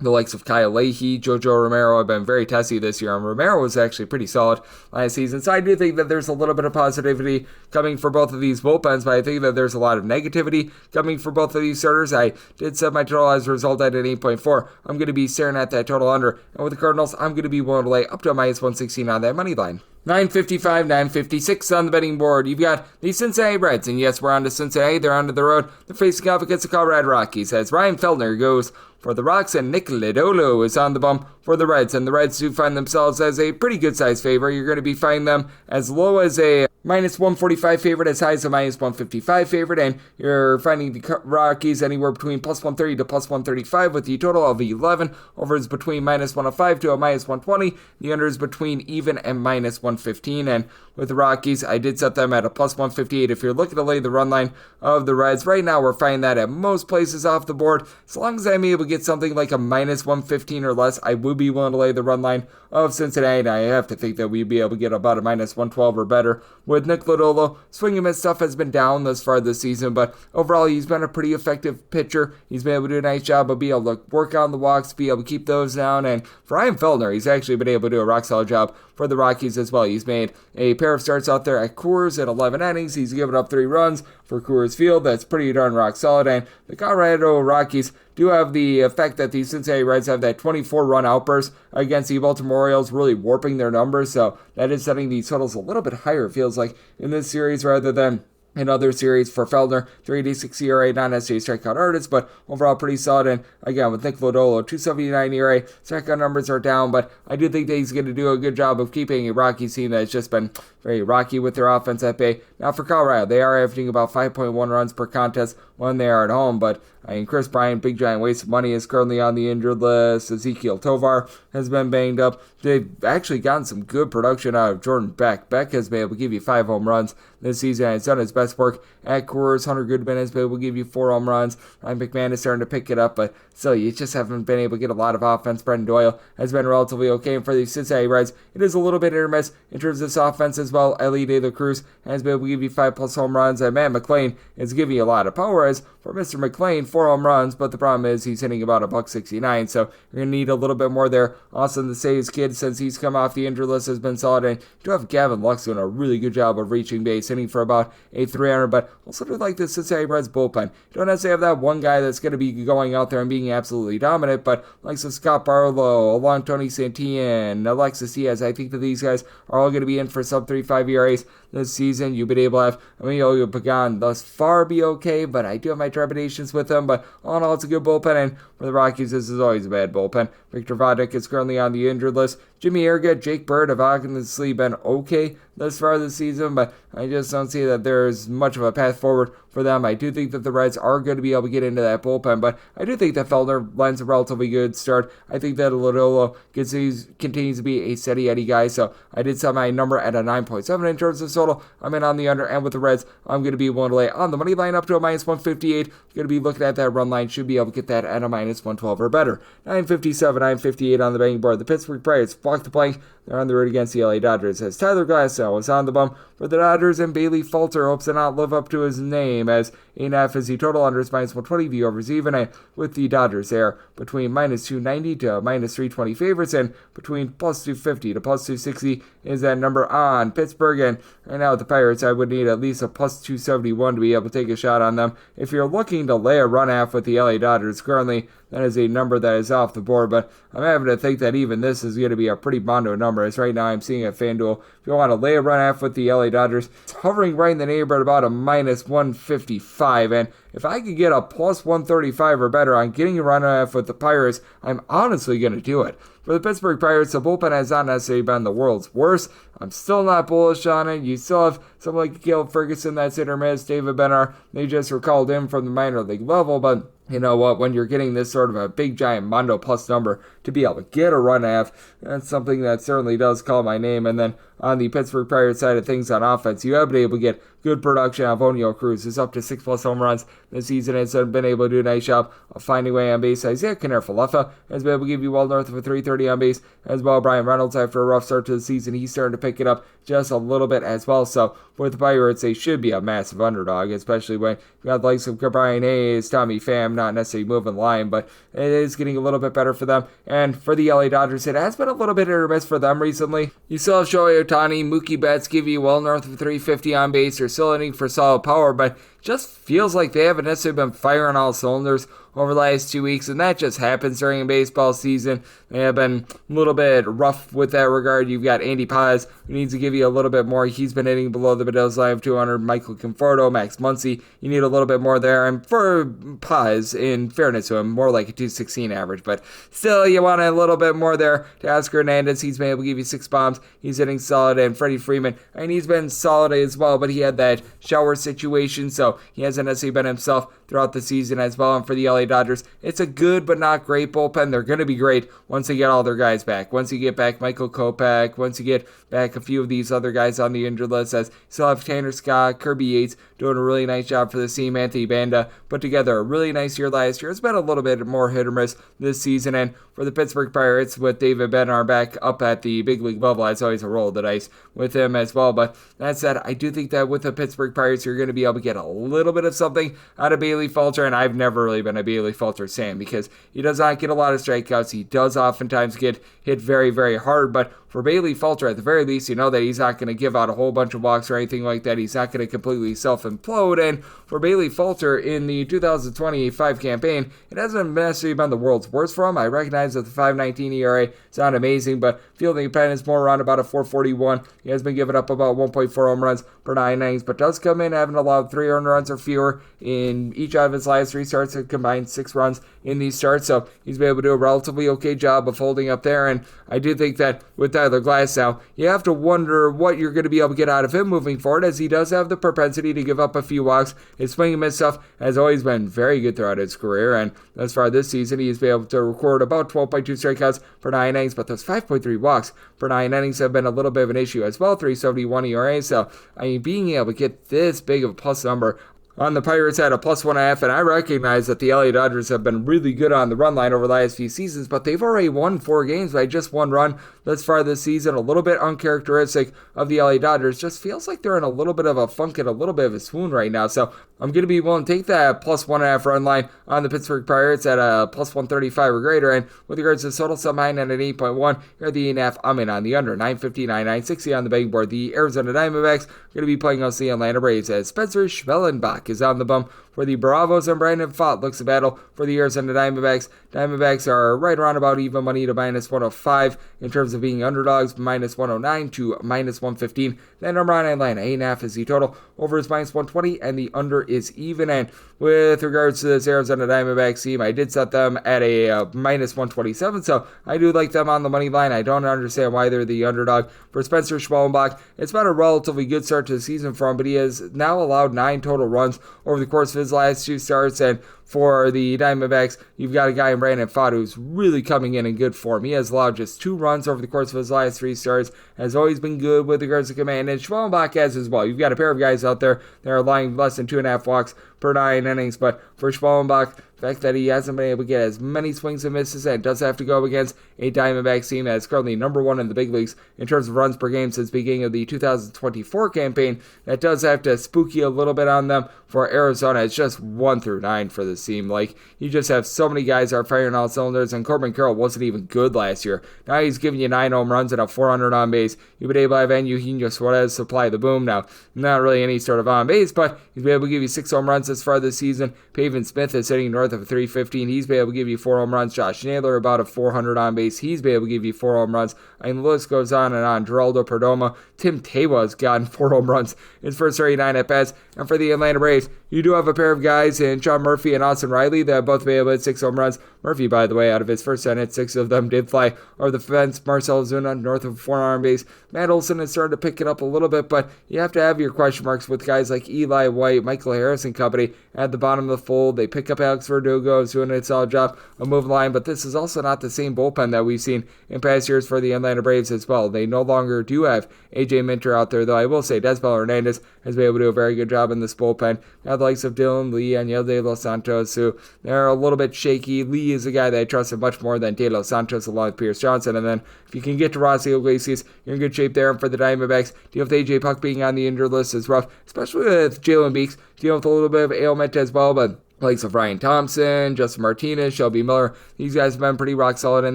[SPEAKER 3] the likes of Kyle Leahy, Jojo Romero have been very testy this year, and Romero was actually pretty solid last season. So I do think that there's a little bit of positivity coming for both of these bullpens, but I think that there's a lot of negativity coming for both of these starters. I did set my total as a result at an 8.4. I'm going to be staring at that total under, and with the Cardinals, I'm going to be willing to lay up to a minus 116 on that money line. 955, 956 on the betting board. You've got the Cincinnati Reds, and yes, we're on to Cincinnati. They're onto the road. They're facing off against the Colorado Rockies as Ryan Feldner goes for the Rocks, and Nick Lodolo is on the bump for the Reds. And the Reds do find themselves as a pretty good size favorite. You're going to be finding them as low as a minus 145 favorite, as high as a minus 155 favorite, and you're finding the Rockies anywhere between plus 130 to plus 135 with the total of 11. Over is between minus 105 to a minus 120. The under is between even and minus 115. And with the Rockies, I did set them at a plus 158. If you're looking to lay the run line of the Reds, right now we're finding that at most places off the board. As long as I'm able to get something like a minus 115 or less, I would be willing to lay the run line of Cincinnati, and I have to think that we'd be able to get about a minus 112 or better. With Nick Lodolo, swing and miss stuff has been down thus far this season, but overall he's been a pretty effective pitcher. He's been able to do a nice job of being able to work on the walks, be able to keep those down, and for Ryan Feldner, he's actually been able to do a rock solid job for the Rockies as well. He's made a pair of starts out there at Coors in 11 innings. He's given up 3 runs for Coors Field. That's pretty darn rock solid, and the Colorado Rockies do have the effect that the Cincinnati Reds have that 24-run outburst against the Baltimore Orioles, really warping their numbers, so that is setting these totals a little bit higher, it feels like, in this series rather than in other series. For Feldner, 3.86 ERA, not necessarily strikeout artist, but overall pretty solid. And again, with Nick Lodolo, 2.79 ERA, strikeout numbers are down, but I do think that he's going to do a good job of keeping a Rockies team that has just been very rocky with their offense at bay. Now for Colorado, they are averaging about 5.1 runs per contest when they are at home, but Chris Bryant, big giant waste of money, is currently on the injured list. Ezekiel Tovar has been banged up. They've actually gotten some good production out of Jordan Beck. Beck has been able to give you 5 home runs this season, and he's done his best work at Coors. Hunter Goodman has been able to give you 4 home runs. Ryan McMahon is starting to pick it up, but still, you just haven't been able to get a lot of offense. Brendan Doyle has been relatively okay, and for the Cincinnati Reds, it is a little bit hit or miss in terms of this offense as well. Ellie De La Cruz has been able to give you 5+ home runs, and Matt McLean is giving you a lot of power, as for Mr. McLean, 4 home runs, but the problem is he's hitting about $169, so you're going to need a little bit more there. Austin, the Saves kid, since he's come off the injured list, has been solid, and you do have Gavin Lux doing a really good job of reaching base, hitting for about a 300, but also do like the Cincinnati Reds bullpen. You don't necessarily have that one guy that's going to be going out there and being absolutely dominant, but like Scott Barlow, along Tony Santillan, Alexis Diaz, I think that these guys are all going to be in for sub 3.5 ERAs this season. You've been able to have Emilio Pagan thus far be okay, but I do have my trepidations with him, but all in all, it's a good bullpen, and for the Rockies, this is always a bad bullpen. Victor Vodnik is currently on the injured list. Jimmy Erga, Jake Bird have obviously been okay thus far this season, but I just don't see that there's much of a path forward for them. I do think that the Reds are going to be able to get into that bullpen, but I do think that Feldner lends a relatively good start. I think that Lodolo continues to be a steady Eddie guy, so I did set my number at a 9.7 in terms of total. I'm in on the under, and with the Reds, I'm going to be willing to lay on the money line up to a minus 158. Going to be looking at that run line, should be able to get that at a minus 112 or better. 957, 958 on the betting board. The Pittsburgh Pirates block the blank. They're on the road against the LA Dodgers, as Tyler Glasnow is on the bump for the Dodgers, and Bailey Falter hopes to not live up to his name, as 8.5 is the total, under is minus 120, the overs even, and with the Dodgers there between minus 290 to minus 320 favorites, and between plus 250 to plus 260 is that number on Pittsburgh. And right now with the Pirates, I would need at least a plus 271 to be able to take a shot on them. If you're looking to lay a run half with the LA Dodgers currently, that is a number that is off the board, but I'm having to think that even this is going to be a pretty bondo number, as right now I'm seeing at FanDuel, if you want to lay a run half with the LA Dodgers, it's hovering right in the neighborhood about a minus 155, and if I could get a plus 135 or better on getting a run half with the Pirates, I'm honestly going to do it. for the Pittsburgh Pirates, the bullpen has not necessarily been the world's worst. I'm still not bullish on it. You still have someone like Caleb Ferguson that's hit or miss. David Bednar, they just recalled him from the minor league level, but you know what, when you're getting this sort of a big giant Mondo plus number to be able to get a run half, that's something that certainly does call my name. And then on the Pittsburgh Pirates side of things on offense, you have been able to get good production out of Oneil Cruz, who's up to 6+ home runs this season and has been able to do a nice job of finding way on base. Isaiah Kiner-Falefa has been able to give you well north of a 330 on base as well. Brian Reynolds, after a rough start to the season, he's starting to pick it up just a little bit as well. So with the Pirates, they should be a massive underdog, especially when you got the likes of Brian Hayes, Tommy Pham, not necessarily moving line, but it is getting a little bit better for them. And for the LA Dodgers, it has been a little bit hit or miss for them recently. You still have Shohei Ohtani, Mookie Betts give you well north of 350 on base. They're still hitting for solid power, but just feels like they haven't necessarily been firing all cylinders over the last 2 weeks, and that just happens during a baseball season. They have been a little bit rough with that regard. You've got Andy Paz, who needs to give you a little bit more. He's been hitting below the Bedell's line of 200. Michael Conforto, Max Muncy, you need a little bit more there. And for Paz, in fairness to him, more like a 216 average, but still, you want a little bit more there. To Oscar Hernandez, he's been able to give you 6 bombs. He's hitting solid. And Freddie Freeman, and he's been solid as well, but he had that shower situation, so he hasn't necessarily been himself throughout the season as well. And for the LA Dodgers, it's a good but not great bullpen. They're going to be great once they get all their guys back. Once you get back Michael Kopech, once you get back a few of these other guys on the injured list, as you still have Tanner Scott, Kirby Yates doing a really nice job for the team. Anthony Banda put together a really nice year last year. It's been a little bit more hit or miss this season. And for the Pittsburgh Pirates, with David Bednar back up at the big league level, it's always a roll of the dice with him as well. But that said, I do think that with the Pittsburgh Pirates, you're going to be able to get a little bit of something out of Bailey Falter. And I've never really been a Bailey Falter fan because he does not get a lot of strikeouts. He does oftentimes get hit very, very hard. But for Bailey Falter, at the very least, you know that he's not going to give out a whole bunch of walks or anything like that. He's not going to completely self-implode. And for Bailey Falter in the 2025 campaign, it hasn't necessarily been the world's worst for him. I recognize that the 5.19 ERA is not amazing, but fielding pen is more around about a 4.41. He has been giving up about 1.4 home runs per 9 innings, but does come in having allowed 3 earned runs or fewer in each of his last 3 starts and combined 6 runs in these starts. So he's been able to do a relatively okay job of holding up there. And I do think that with Tyler Glass now, you have to wonder what you're going to be able to get out of him moving forward, as he does have the propensity to give up a few walks. His swing and miss stuff has always been very good throughout his career, and as far as this season, he's been able to record about 12.2 strikeouts per 9 innings, but those 5.3 walks per 9 innings have been a little bit of an issue as well. 3.71 ERA. So I mean, being able to get this big of a plus number on the Pirates at a +1.5, and I recognize that the LA Dodgers have been really good on the run line over the last few seasons, but they've already won 4 games by just 1 run thus far this season. A little bit uncharacteristic of the LA Dodgers. Just feels like they're in a little bit of a funk and a little bit of a swoon right now. So I'm going to be willing to take that +1.5 run line on the Pittsburgh Pirates at a +135 or greater. And with regards to the total, some mine at an 8.1. Here at the 8.5, I'm in on the under. 950, 960 on the betting board. The Arizona Diamondbacks are going to be playing against the Atlanta Braves as Spencer Schwellenbach is on the bum for the Bravos, and Brandon Pfaadt looks a battle for the Arizona Diamondbacks. Diamondbacks are right around about even money to -105 in terms of being underdogs, -109 to -115. Then number on Atlanta, 8.5 is the total. Over is -120, and the under is even. And with regards to this Arizona Diamondbacks team, I did set them at a -127, so I do like them on the money line. I don't understand why they're the underdog. For Spencer Schwellenbach, it's been a relatively good start to the season for him, but he has now allowed 9 total runs over the course of his last 2 starts. And for the Diamondbacks, you've got a guy in Brandon Pfaadt who's really coming in good form. He has allowed just 2 runs over the course of his last 3 starts, has always been good with regards to command, and Schwellenbach has as well. You've got a pair of guys out there that are allowing less than 2.5 walks per 9 innings, but for Schwellenbach, the fact that he hasn't been able to get as many swings and misses, and does have to go against a Diamondbacks team that is currently number 1 in the big leagues in terms of runs per game since the beginning of the 2024 campaign, that does have to spook you a little bit on them. For Arizona, it's just 1 through 9 for this team. Like, you just have so many guys that are firing all cylinders, and Corbin Carroll wasn't even good last year. Now he's giving you 9 home runs and a 400 on base. You've been able to have Eugenio Suarez supply the boom. Now, not really any sort of on base, but he's been able to give you 6 home runs this far this season. Pavin Smith is hitting north of 315. He's been able to give you 4 home runs. Josh Naylor about a 400 on base. He's been able to give you 4 home runs. I mean, the list goes on and on. Geraldo Perdomo, Tim Tebow has gotten 4 home runs in his first 39 at-bats. And for the Atlanta Braves, you do have a pair of guys in Sean Murphy and Austin Riley that have both been able to hit 6 home runs. Murphy, by the way, out of his first 10 hits, 6 of them did fly over the fence. Marcell Ozuna north of 4-arm base. Matt Olson has started to pick it up a little bit, but you have to have your question marks with guys like Eli White, Michael Harris and company at the bottom of the fold. They pick up Alex Verdugo, who's doing a solid job of moving the line, but this is also not the same bullpen that we've seen in past years for the Atlanta Braves as well. They no longer do have A.J. Minter out there, though I will say Desbel Hernandez has been able to do a very good job in this bullpen. Now the likes of Dylan Lee and Yel De Los Santos, who they're a little bit shaky. Lee is a guy that I trusted much more than De Los Santos along with Pierce Johnson, and then if you can get to Rossi Iglesias, you're in good shape there. And for the Diamondbacks, deal with A.J. Puck being on the injured list is rough, especially with Jalen Beeks, dealing with a little bit of ailment as well, but likes of Ryan Thompson, Justin Martinez, Shelby Miller, these guys have been pretty rock solid in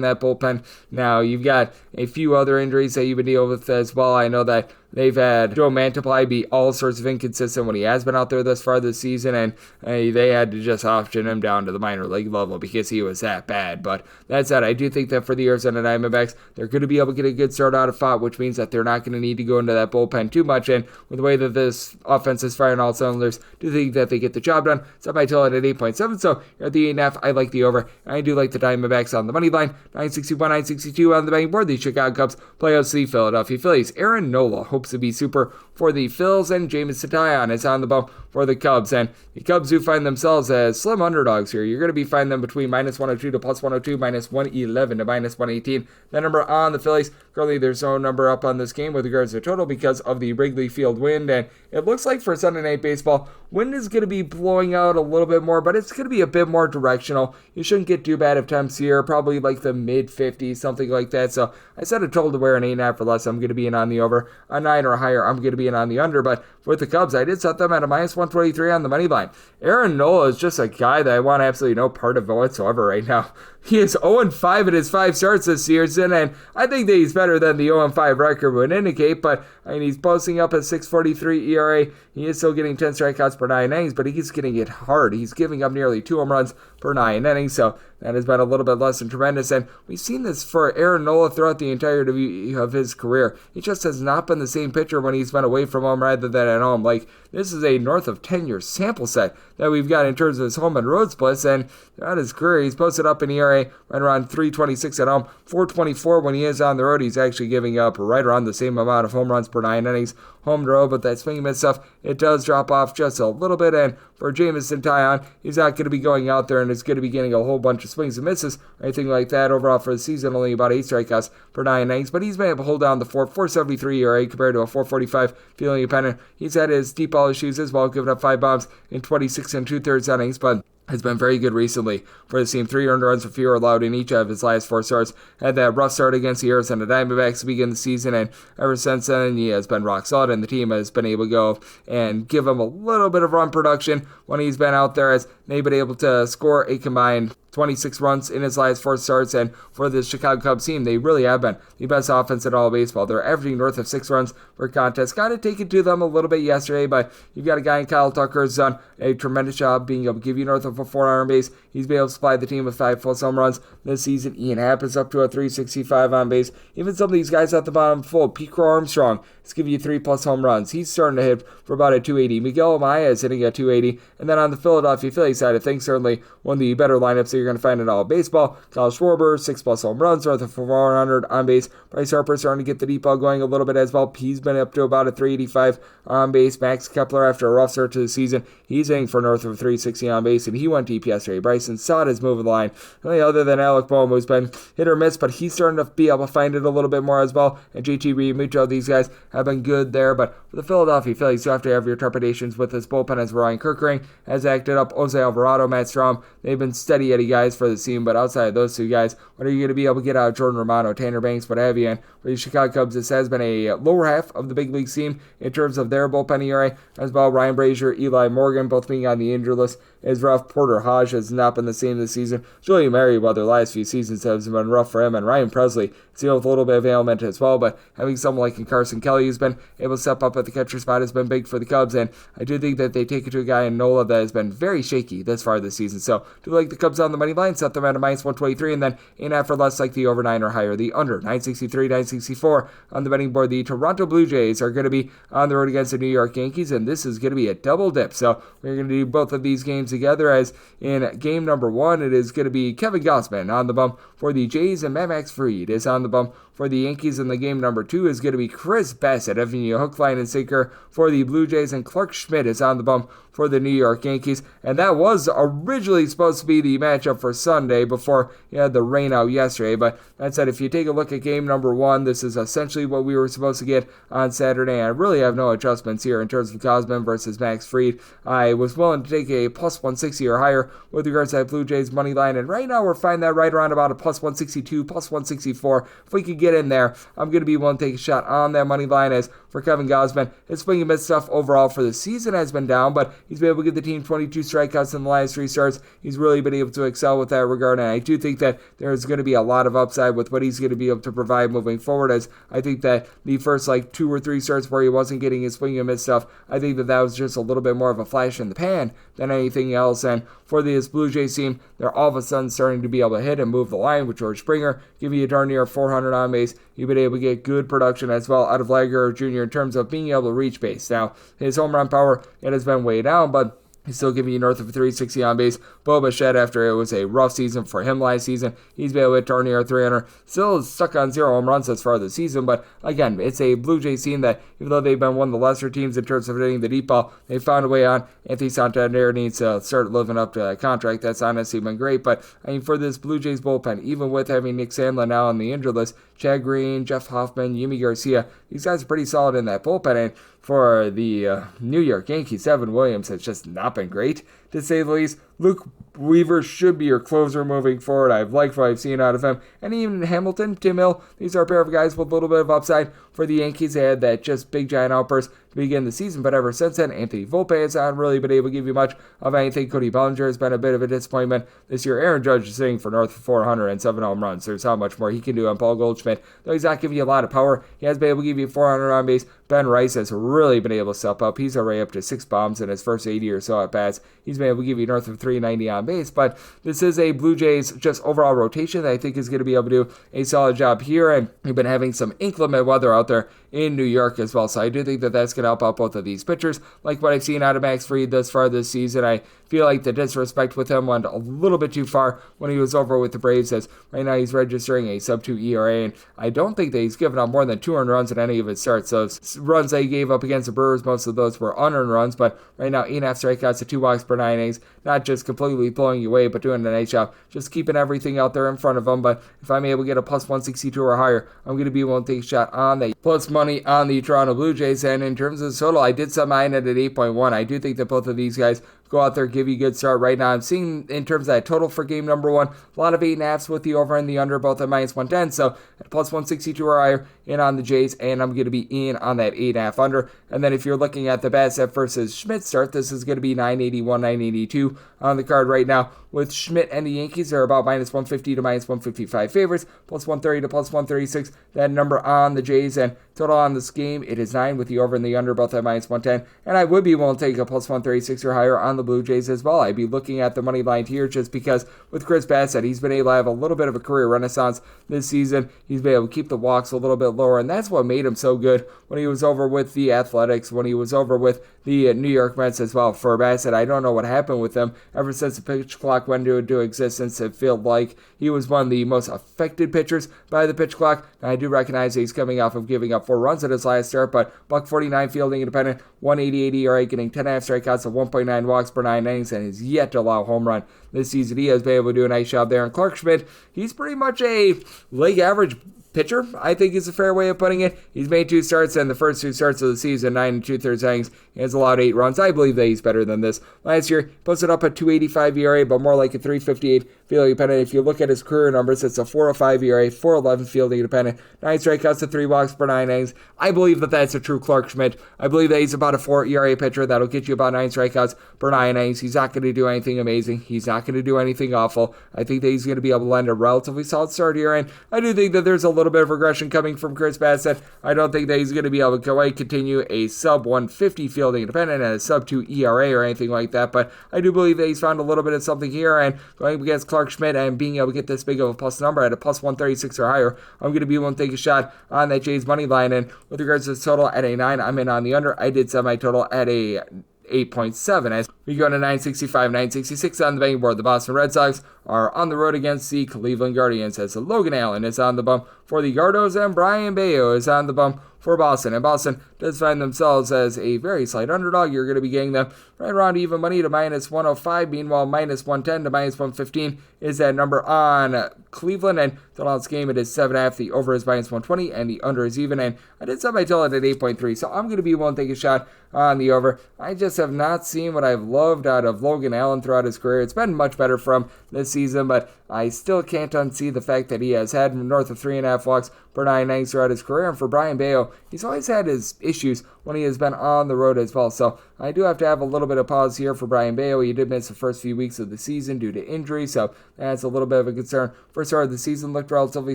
[SPEAKER 3] that bullpen. Now, you've got a few other injuries that you've been dealing with as well. I know that they've had Joe Mantiply be all sorts of inconsistent when he has been out there thus far this season, and they had to just option him down to the minor league level because he was that bad. But that said, I do think that for the Arizona Diamondbacks, they're going to be able to get a good start out of Fott, which means that they're not going to need to go into that bullpen too much. And with the way that this offense is firing all cylinders, do think that they get the job done. It's up by Till at 8.7, so you're at the 8.5. I like the over. I do like the Diamondbacks on the money line. 961, 962 on the betting board. The Chicago Cubs play out the Philadelphia Phillies. Aaron Nola hopes to be super for the Phils, and Jameson Taillon is on the bump for the Cubs. And the Cubs do find themselves as slim underdogs here. You're going to be finding them between minus 102 to plus 102, minus 111 to minus 118. That number on the Phillies, currently there's no number up on this game with regards to total because of the Wrigley Field wind. And it looks like for Sunday Night Baseball, wind is going to be blowing out a little bit more, but it's going to be a bit more directional. You shouldn't get too bad of temps here, probably like the mid-50s, something like that. So I set a total to wear an 8.5 or less. I'm going to be in on the over. A 9 or higher, I'm going to be in on the under. But with the Cubs, I did set them at a minus 123 on the money line. Aaron Nola is just a guy that I want absolutely no part of whatsoever right now. He is 0-5 in his 5 starts this season, and I think that he's better than the 0-5 record would indicate, but I mean, he's posting up a 6.43 ERA. He is still getting 10 strikeouts per 9 innings, but he's getting it hard. He's giving up nearly 2 home runs per 9 innings, so that has been a little bit less than tremendous, and we've seen this for Aaron Nola throughout the entirety of his career. He just has not been the same pitcher when he's been away from home rather than at home. Like, this is a north of 10-year sample set that we've got in terms of his home and road splits, and throughout his career, he's posted up an ERA right around 3.26 at home, 4.24 when he is on the road. He's actually giving up right around the same amount of home runs per 9 innings home to road, but that swing and miss stuff, it does drop off just a little bit, and for Jameson Taillon, he's not going to be going out there and is going to be getting a whole bunch of swings and misses or anything like that. Overall for the season, only about 8 strikeouts per 9 innings, but he's been able to hold down the 4.73 ERA compared to a 4.45 fielding opponent. He's had his deep ball issues as well, giving up 5 bombs in 26 2/3 innings, but has been very good recently for the team. 3 earned runs or fewer allowed in each of his last 4 starts. Had that rough start against the Arizona Diamondbacks to begin the season, and ever since then, he has been rock solid, and the team has been able to go and give him a little bit of run production when he's been out there, as they've been able to score a combined 26 runs in his last 4 starts, and for the Chicago Cubs team, they really have been the best offense in all of baseball. They're averaging north of 6 runs per contest. Got to take it to them a little bit yesterday, but you've got a guy in Kyle Tucker who's done a tremendous job being able to give you north of a 4-arm base. He's been able to supply the team with 5+ home runs this season. Ian Happ is up to a 365 on base. Even some of these guys at the bottom full. Pete Crow Armstrong is giving you 3+ home runs. He's starting to hit for about a 280. Miguel Amaya is hitting at 280. And then on the Philadelphia Phillies side of things, certainly one of the better lineups that you're going to find in all of baseball. Kyle Schwarber, 6+ home runs, north of 400 on base. Bryce Harper starting to get the deep ball going a little bit as well. He's been up to about a 385 on base. Max Kepler, after a rough start to the season, he's hitting for north of 360 on base, and he went deep yesterday. Bryson Stott is moving the line. Really, other than Alec Boehm, who's been hit or miss, but he's starting to be able to find it a little bit more as well. And JT Realmuto, these guys have been good there. But for the Philadelphia Phillies, you have to have your trepidations with this bullpen, as Ryan Kerkering has acted up. Jose Alvarado, Matt Strahm, they've been steady Eddie guys for the team, but outside of those 2 guys, what are you going to be able to get out of Jordan Romano, Tanner Banks, what have you? And for the Chicago Cubs, this has been a lower half of the big league team in terms of their bullpen ERA as well. Ryan Brazier, Eli Morgan, both being on the injured list is rough. Porter Hodge has not been the same this season. Julian Merriweather last few seasons has been rough for him, and Ryan Presley is dealing with a little bit of ailment as well, but having someone like Carson Kelly who's been able to step up at the catcher spot has been big for the Cubs, and I do think that they take it to a guy in Nola that has been very shaky this far this season. So do like the Cubs on the money line, set them at a -123, and then in after less like the over 9 or higher, the under 963, 964 on the betting board. The Toronto Blue Jays are going to be on the road against the New York Yankees, and this is going to be a double dip. So we're going to do both of these games together, as in game number 1, it is going to be Kevin Gausman on the bump for the Jays, and Max Fried is on the bump for the Yankees. In the game number 2 is going to be Chris Bassett having a hook, line, and sinker for the Blue Jays, and Clark Schmidt is on the bump for the New York Yankees. And that was originally supposed to be the matchup for Sunday before you had the rain out yesterday. But that said, if you take a look at game number 1, this is essentially what we were supposed to get on Saturday. I really have no adjustments here in terms of Gausman versus Max Fried. I was willing to take a +160 or higher with regards to that Blue Jays money line, and right now we're finding that right around about a +162, +164. If we could get in there, I'm going to be willing to take a shot on that money line. As for Kevin Gausman, his swing and miss stuff overall for the season has been down, but he's been able to give the team 22 strikeouts in the last 3 starts. He's really been able to excel with that regard, and I do think that there's going to be a lot of upside with what he's going to be able to provide moving forward, as I think that the first 2 or 3 starts where he wasn't getting his swing and miss stuff, I think that was just a little bit more of a flash in the pan than anything else. And for this Blue Jays team, they're all of a sudden starting to be able to hit and move the line with George Springer, giving you darn near 400 on base. You've been able to get good production as well out of Lager Jr. in terms of being able to reach base. Now, his home run power, it has been way down, but he's still giving you north of 360 on base. Bo Bichette, after it was a rough season for him last season, he's been able to hit darn near 300. Still stuck on 0 home runs as far as the season, but again, it's a Blue Jays team that, even though they've been one of the lesser teams in terms of hitting the deep ball, they found a way on. Anthony Santander needs to start living up to that contract. That's honestly been great, but I mean, for this Blue Jays bullpen, even with having Nick Sandlin now on the injured list, Chad Green, Jeff Hoffman, Yimi Garcia, these guys are pretty solid in that bullpen. And for the New York Yankees, Evan Williams has just not been great, to say the least. Luke Weaver should be your closer moving forward. I've liked what I've seen out of him. And even Hamilton, Tim Hill, these are a pair of guys with a little bit of upside. For the Yankees, they had that just big giant outburst to begin the season, but ever since then, Anthony Volpe has not really been able to give you much of anything. Cody Bellinger has been a bit of a disappointment this year. Aaron Judge is sitting for north of 400 and 7 home runs. There's how much more he can do on Paul Goldschmidt. Though he's not giving you a lot of power, he has been able to give you 400 on base. Ben Rice has really been able to step up. He's already up to 6 bombs in his first 80 or so at bats. He's been able to give you north of 390 on base, but this is a Blue Jays just overall rotation that I think is going to be able to do a solid job here, and we've been having some inclement weather out there in New York as well, so I do think that that's going to help out both of these pitchers. Like what I've seen out of Max Fried thus far this season, I feel like the disrespect with him went a little bit too far when he was over with the Braves, as right now he's registering a sub-2 ERA, and I don't think that he's given up more than 200 runs in any of his starts. So runs that he gave up against the Brewers, most of those were unearned runs, but right now 8.5 strikeouts to 2 walks per 9 innings, not just completely blowing you away, but doing a nice job, just keeping everything out there in front of him. But if I'm able to get a +162 or higher, I'm going to be willing to take a shot on that plus money on the Toronto Blue Jays. And in terms of the total, I did set mine at 8.1. I do think that both of these guys go out there, give you a good start. Right now, I'm seeing in terms of that total for game number 1, a lot of 8.5s with the over and the under, both at -110. So at +162 or higher in on the Jays, and I'm going to be in on that 8.5 under. And then if you're looking at the Bassett versus Schmidt start, this is going to be 981, 982 on the card right now. With Schmidt and the Yankees, they're about -150 to -155 favorites, +130 to +136. That number on the Jays, and total on this game, it is 9 with the over and the under, both at -110. And I would be willing to take a +136 or higher on the Blue Jays as well. I'd be looking at the money line here just because with Chris Bassett, he's been able to have a little bit of a career renaissance this season. He's been able to keep the walks a little bit lower, and that's what made him so good when he was over with the Athletics, when he was over with the New York Mets as well. For Bassett, I don't know what happened with him ever since the pitch clock went into existence. It felt like he was one of the most affected pitchers by the pitch clock. And I do recognize that he's coming off of giving up 4 runs at his last start, but $149 fielding independent, 188 ERA, getting 10.5 strikeouts of 1.9 walks per 9 innings, and is yet to allow a home run this season. He has been able to do a nice job there. And Clark Schmidt, he's pretty much a league average pitcher, I think is a fair way of putting it. He's made 2 starts, and the first 2 starts of the season, 9 2/3 innings. He has allowed 8 runs. I believe that he's better than this. Last year, he posted up a 2.85 ERA, but more like a 3.58 fielding dependent. If you look at his career numbers, it's a 4.05 ERA, 4.11 fielding dependent, 9 strikeouts to 3 walks per 9 innings. I believe that that's a true Clark Schmidt. I believe that he's about a 4 ERA pitcher that'll get you about 9 strikeouts per 9 innings. He's not going to do anything amazing. He's not going to do anything awful. I think that he's going to be able to lend a relatively solid start here, and I do think that there's a little bit of regression coming from Chris Bassett. I don't think that he's going to be able to continue a sub 150 fielding independent and a sub 2 ERA or anything like that, but I do believe that he's found a little bit of something here, and going against Clark Schmidt and being able to get this big of a plus number at a plus 136 or higher, I'm going to be willing to take a shot on that Jays money line. And with regards to the total at a 9, I'm in on the under. I did set my total at a 8.7 as we go to 965, 966 on the betting board. The Boston Red Sox are on the road against the Cleveland Guardians as Logan Allen is on the bump for the Gardos and Brian Bayo is on the bump for Boston. And Boston does find themselves as a very slight underdog. You're going to be getting them right around even money to minus 105. Meanwhile, minus 110 to minus 115 is that number on Cleveland. And the last game, it is 7.5. The over is minus 120 and the under is even. And I did set my total at 8.3. So I'm going to be willing to take a shot on the over. I just have not seen what I've loved out of Logan Allen throughout his career. It's been much better from this season, but I still can't unsee the fact that he has had north of 3.5 walks per 9 innings throughout his career. And for Brian Bayo, he's always had his issues when he has been on the road as well. So I do have to have a little bit of pause here for Brian Bayo. He did miss the first few weeks of the season due to injury, so that's a little bit of a concern. First start of the season looked relatively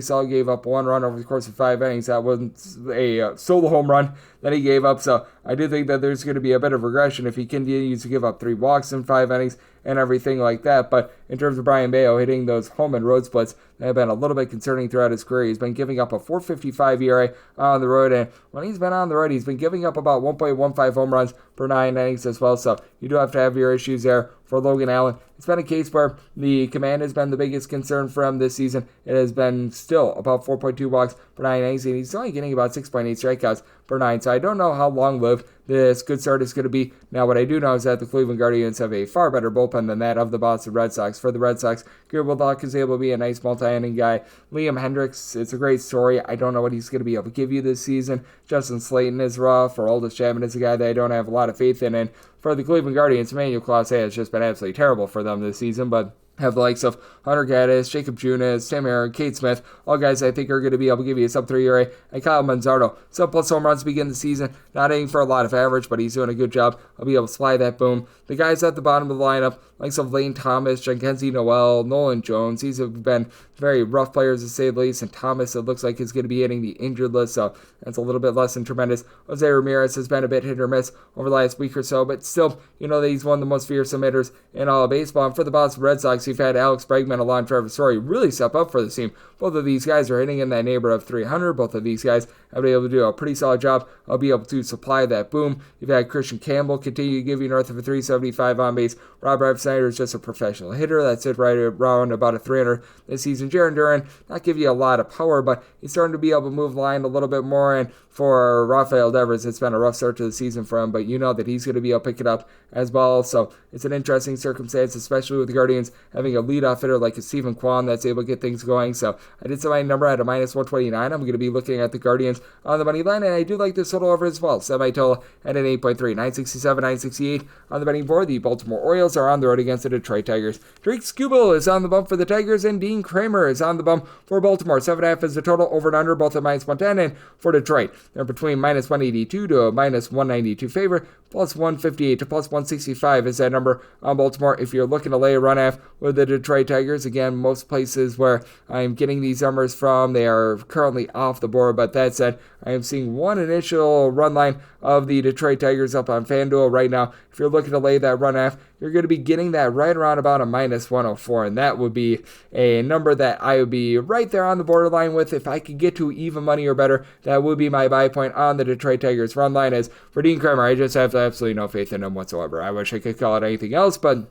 [SPEAKER 3] solid, gave up 1 run over the course of 5 innings. That wasn't a solo home run that he gave up, so I do think that there's going to be a bit of regression if he continues to give up 3 walks in 5 innings and everything like that. But in terms of Brian Bayo hitting those home and road splits, they have been a little bit concerning throughout his career. He's been giving up a 4.55 ERA on the road, and when he's been on the road, he's been giving up about 1.15 home runs per 9 innings as well. So you do have to have your issues there for Logan Allen. It's been a case where the command has been the biggest concern for him this season. It has been still about 4.2 walks per 9 innings, and he's only getting about 6.8 strikeouts per 9. So I don't know how long-lived this good start is going to be. Now, what I do know is that the Cleveland Guardians have a far better bullpen than that of the Boston Red Sox. For the Red Sox, Gabriel Dahlke is able to be a nice multi-inning guy. Liam Hendricks, it's a great story. I don't know what he's going to be able to give you this season. Justin Slayton is rough. Aroldis Chapman is a guy that I don't have a lot of faith in. And for the Cleveland Guardians, Emmanuel Clase has just been absolutely terrible for them this season, but have the likes of Hunter Gaddis, Jacob Junis, Sam Aaron, Kate Smith, all guys I think are going to be able to give you a sub 3 ERA, and Kyle Manzardo, sub-plus home runs to begin the season, not aiming for a lot of average, but he's doing a good job. I'll be able to supply that boom. The guys at the bottom of the lineup, likes of Lane Thomas, Jackenzie Noel, Nolan Jones, these have been very rough players to say the least, and Thomas, it looks like, is going to be hitting the injured list, so that's a little bit less than tremendous. Jose Ramirez has been a bit hit or miss over the last week or so, but still, you know that he's one of the most fearsome hitters in all of baseball. And for the Boston Red Sox, you've had Alex Bregman, along Trevor Story, really step up for the team. Both of these guys are hitting in that neighborhood of 300. Both of these guys have been able to do a pretty solid job. I'll be able to supply that boom. You've had Christian Campbell continue to give you north of a 375 on base. Robert Snyder is just a professional hitter. That's it, right around about a 300 this season. Jaron Duran, not give you a lot of power, but he's starting to be able to move the line a little bit more. And for Rafael Devers, it's been a rough start to the season for him, but you know that he's going to be able to pick it up as well. So it's an interesting circumstance, especially with the Guardians having a leadoff hitter like a Stephen Kwan that's able to get things going. So I did set my number at a minus 129. I'm going to be looking at the Guardians on the money line, and I do like this total over as well. Set my total at an 8.3, 967, 968 on the betting board. The Baltimore Orioles are on the road against the Detroit Tigers. Drake Skubal is on the bump for the Tigers, and Dean Kramer is on the bump for Baltimore. 7.5 is the total, over and under, both at minus 110, and for Detroit, they're between minus 182 to a minus 192 favorite. Plus 158 to plus 165 is that number on Baltimore. If you're looking to lay a run half with the Detroit Tigers, again, most places where I'm getting these numbers from, they are currently off the board. But that said, I am seeing one initial run line of the Detroit Tigers up on FanDuel right now. If you're looking to lay that run half, you're going to be getting that right around about a minus 104, and that would be a number that I would be right there on the borderline with. If I could get to even money or better, that would be my buy point on the Detroit Tigers run line. As for Dean Kramer, I just have absolutely no faith in him whatsoever. I wish I could call it anything else, but